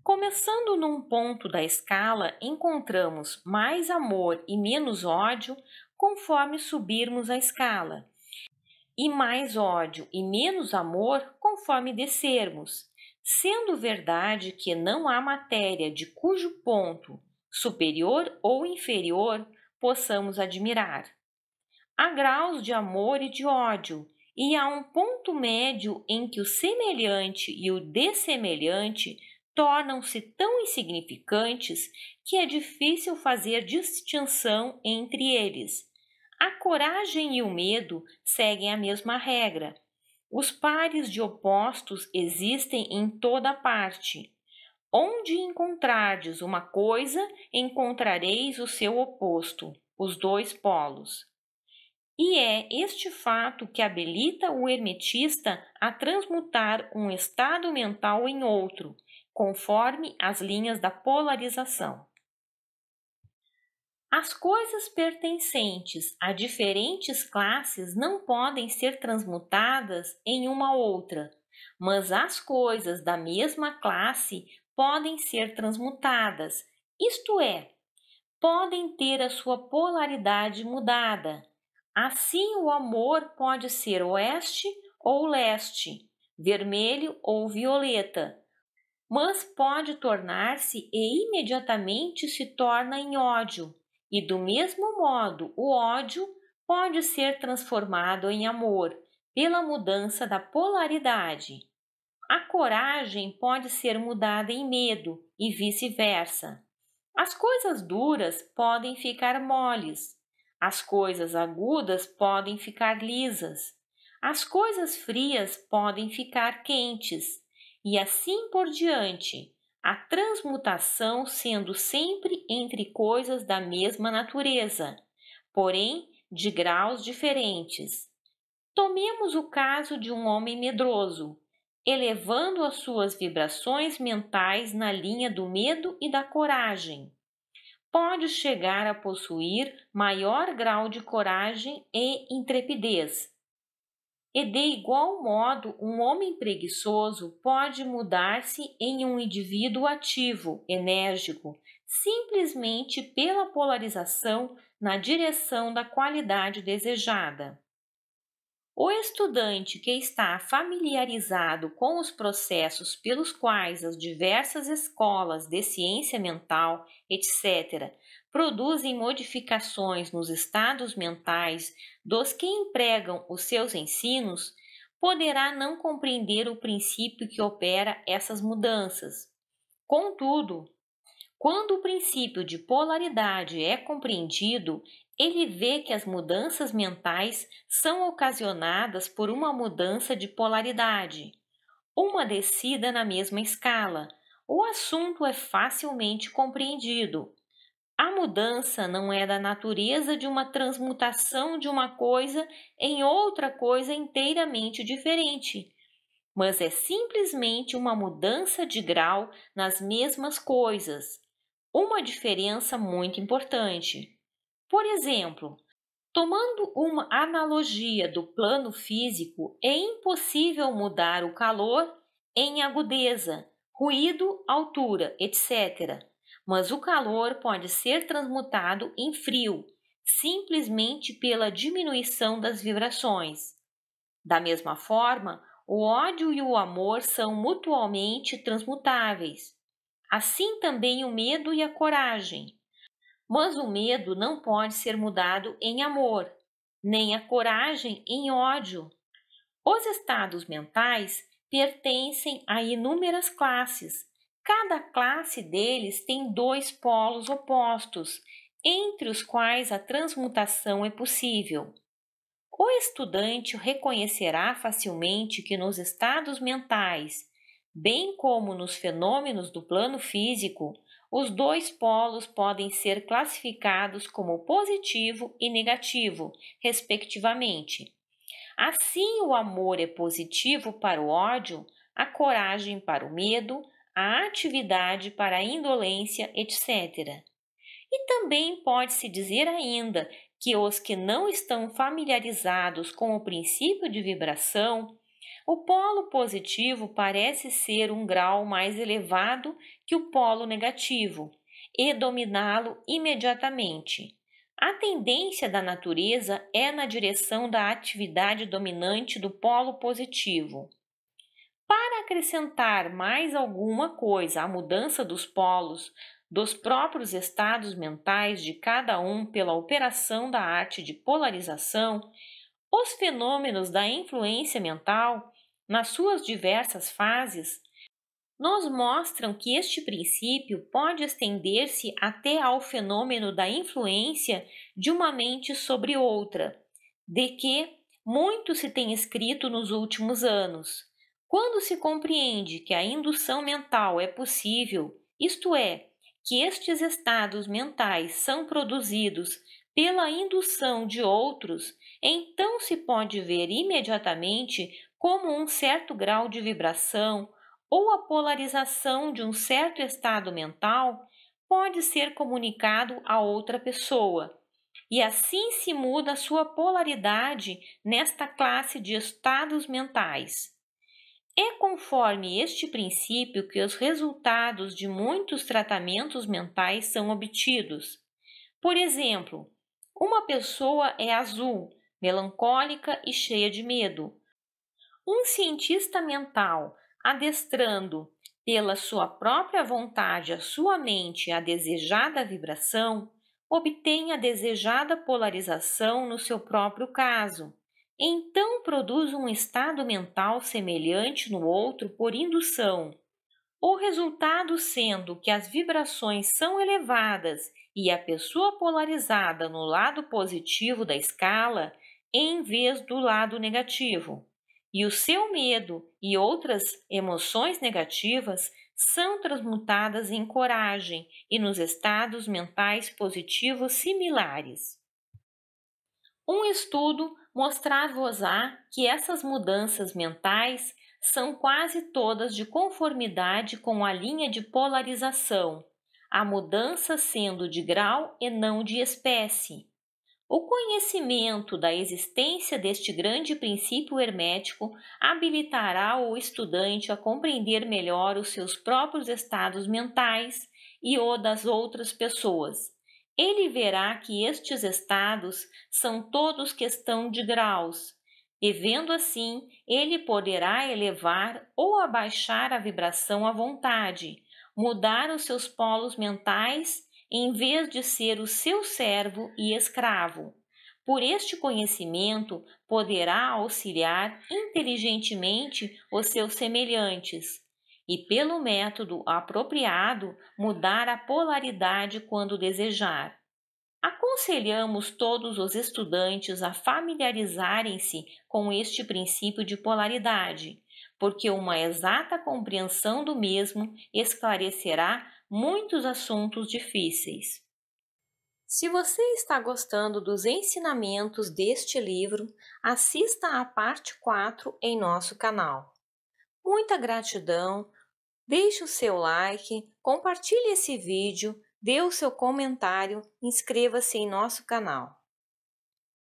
Começando num ponto da escala, encontramos mais amor e menos ódio conforme subirmos a escala, e mais ódio e menos amor conforme descermos, sendo verdade que não há matéria de cujo ponto, superior ou inferior, possamos admirar. Há graus de amor e de ódio, e há um ponto médio em que o semelhante e o dessemelhante tornam-se tão insignificantes que é difícil fazer distinção entre eles. A coragem e o medo seguem a mesma regra. Os pares de opostos existem em toda parte. Onde encontrardes uma coisa, encontrareis o seu oposto, os dois polos. E é este fato que habilita o hermetista a transmutar um estado mental em outro, conforme as linhas da polarização. As coisas pertencentes a diferentes classes não podem ser transmutadas em uma outra, mas as coisas da mesma classe podem ser transmutadas, isto é, podem ter a sua polaridade mudada. Assim, o amor pode ser oeste ou leste, vermelho ou violeta, mas pode tornar-se e imediatamente se torna em ódio, e do mesmo modo o ódio pode ser transformado em amor pela mudança da polaridade. A coragem pode ser mudada em medo e vice-versa. As coisas duras podem ficar moles, as coisas agudas podem ficar lisas, as coisas frias podem ficar quentes, e assim por diante, a transmutação sendo sempre entre coisas da mesma natureza, porém de graus diferentes. Tomemos o caso de um homem medroso, elevando as suas vibrações mentais na linha do medo e da coragem. Pode chegar a possuir maior grau de coragem e intrepidez. E de igual modo, um homem preguiçoso pode mudar-se em um indivíduo ativo, enérgico, simplesmente pela polarização na direção da qualidade desejada. O estudante que está familiarizado com os processos pelos quais as diversas escolas de ciência mental, etc., produzem modificações nos estados mentais dos que empregam os seus ensinos, poderá não compreender o princípio que opera essas mudanças. Contudo, quando o princípio de polaridade é compreendido, ele vê que as mudanças mentais são ocasionadas por uma mudança de polaridade, uma descida na mesma escala. O assunto é facilmente compreendido. A mudança não é da natureza de uma transmutação de uma coisa em outra coisa inteiramente diferente, mas é simplesmente uma mudança de grau nas mesmas coisas, uma diferença muito importante. Por exemplo, tomando uma analogia do plano físico, é impossível mudar o calor em agudeza, ruído, altura, etc. Mas o calor pode ser transmutado em frio, simplesmente pela diminuição das vibrações. Da mesma forma, o ódio e o amor são mutuamente transmutáveis. Assim também o medo e a coragem. Mas o medo não pode ser mudado em amor, nem a coragem em ódio. Os estados mentais pertencem a inúmeras classes. Cada classe deles tem dois polos opostos, entre os quais a transmutação é possível. O estudante reconhecerá facilmente que nos estados mentais, bem como nos fenômenos do plano físico, os dois polos podem ser classificados como positivo e negativo, respectivamente. Assim, o amor é positivo para o ódio, a coragem para o medo, a atividade para a indolência, etc. E também pode-se dizer ainda que os que não estão familiarizados com o princípio de vibração, o polo positivo parece ser um grau mais elevado que o polo negativo e dominá-lo imediatamente. A tendência da natureza é na direção da atividade dominante do polo positivo. Para acrescentar mais alguma coisa à mudança dos polos, dos próprios estados mentais de cada um pela operação da arte de polarização, os fenômenos da influência mental, nas suas diversas fases, nos mostram que este princípio pode estender-se até ao fenômeno da influência de uma mente sobre outra, de que muito se tem escrito nos últimos anos. Quando se compreende que a indução mental é possível, isto é, que estes estados mentais são produzidos pela indução de outros, então se pode ver imediatamente como um certo grau de vibração ou a polarização de um certo estado mental pode ser comunicado a outra pessoa. E assim se muda a sua polaridade nesta classe de estados mentais. É conforme este princípio que os resultados de muitos tratamentos mentais são obtidos. Por exemplo, uma pessoa é azul, melancólica e cheia de medo. Um cientista mental, adestrando pela sua própria vontade a sua mente à desejada vibração, obtém a desejada polarização no seu próprio caso. Então produz um estado mental semelhante no outro por indução. O resultado sendo que as vibrações são elevadas e a pessoa polarizada no lado positivo da escala em vez do lado negativo. E o seu medo e outras emoções negativas são transmutadas em coragem e nos estados mentais positivos similares. Um estudo mostrar-vos-á que essas mudanças mentais são quase todas de conformidade com a linha de polarização, a mudança sendo de grau e não de espécie. O conhecimento da existência deste grande princípio hermético habilitará o estudante a compreender melhor os seus próprios estados mentais e o das outras pessoas. Ele verá que estes estados são todos questão de graus, e vendo assim, ele poderá elevar ou abaixar a vibração à vontade, mudar os seus polos mentais em vez de ser o seu servo e escravo. Por este conhecimento, poderá auxiliar inteligentemente os seus semelhantes e, pelo método apropriado, mudar a polaridade quando desejar. Aconselhamos todos os estudantes a familiarizarem-se com este princípio de polaridade, porque uma exata compreensão do mesmo esclarecerá muitos assuntos difíceis. Se você está gostando dos ensinamentos deste livro, assista à parte 4 em nosso canal. Muita gratidão, deixe o seu like, compartilhe esse vídeo, dê o seu comentário, inscreva-se em nosso canal.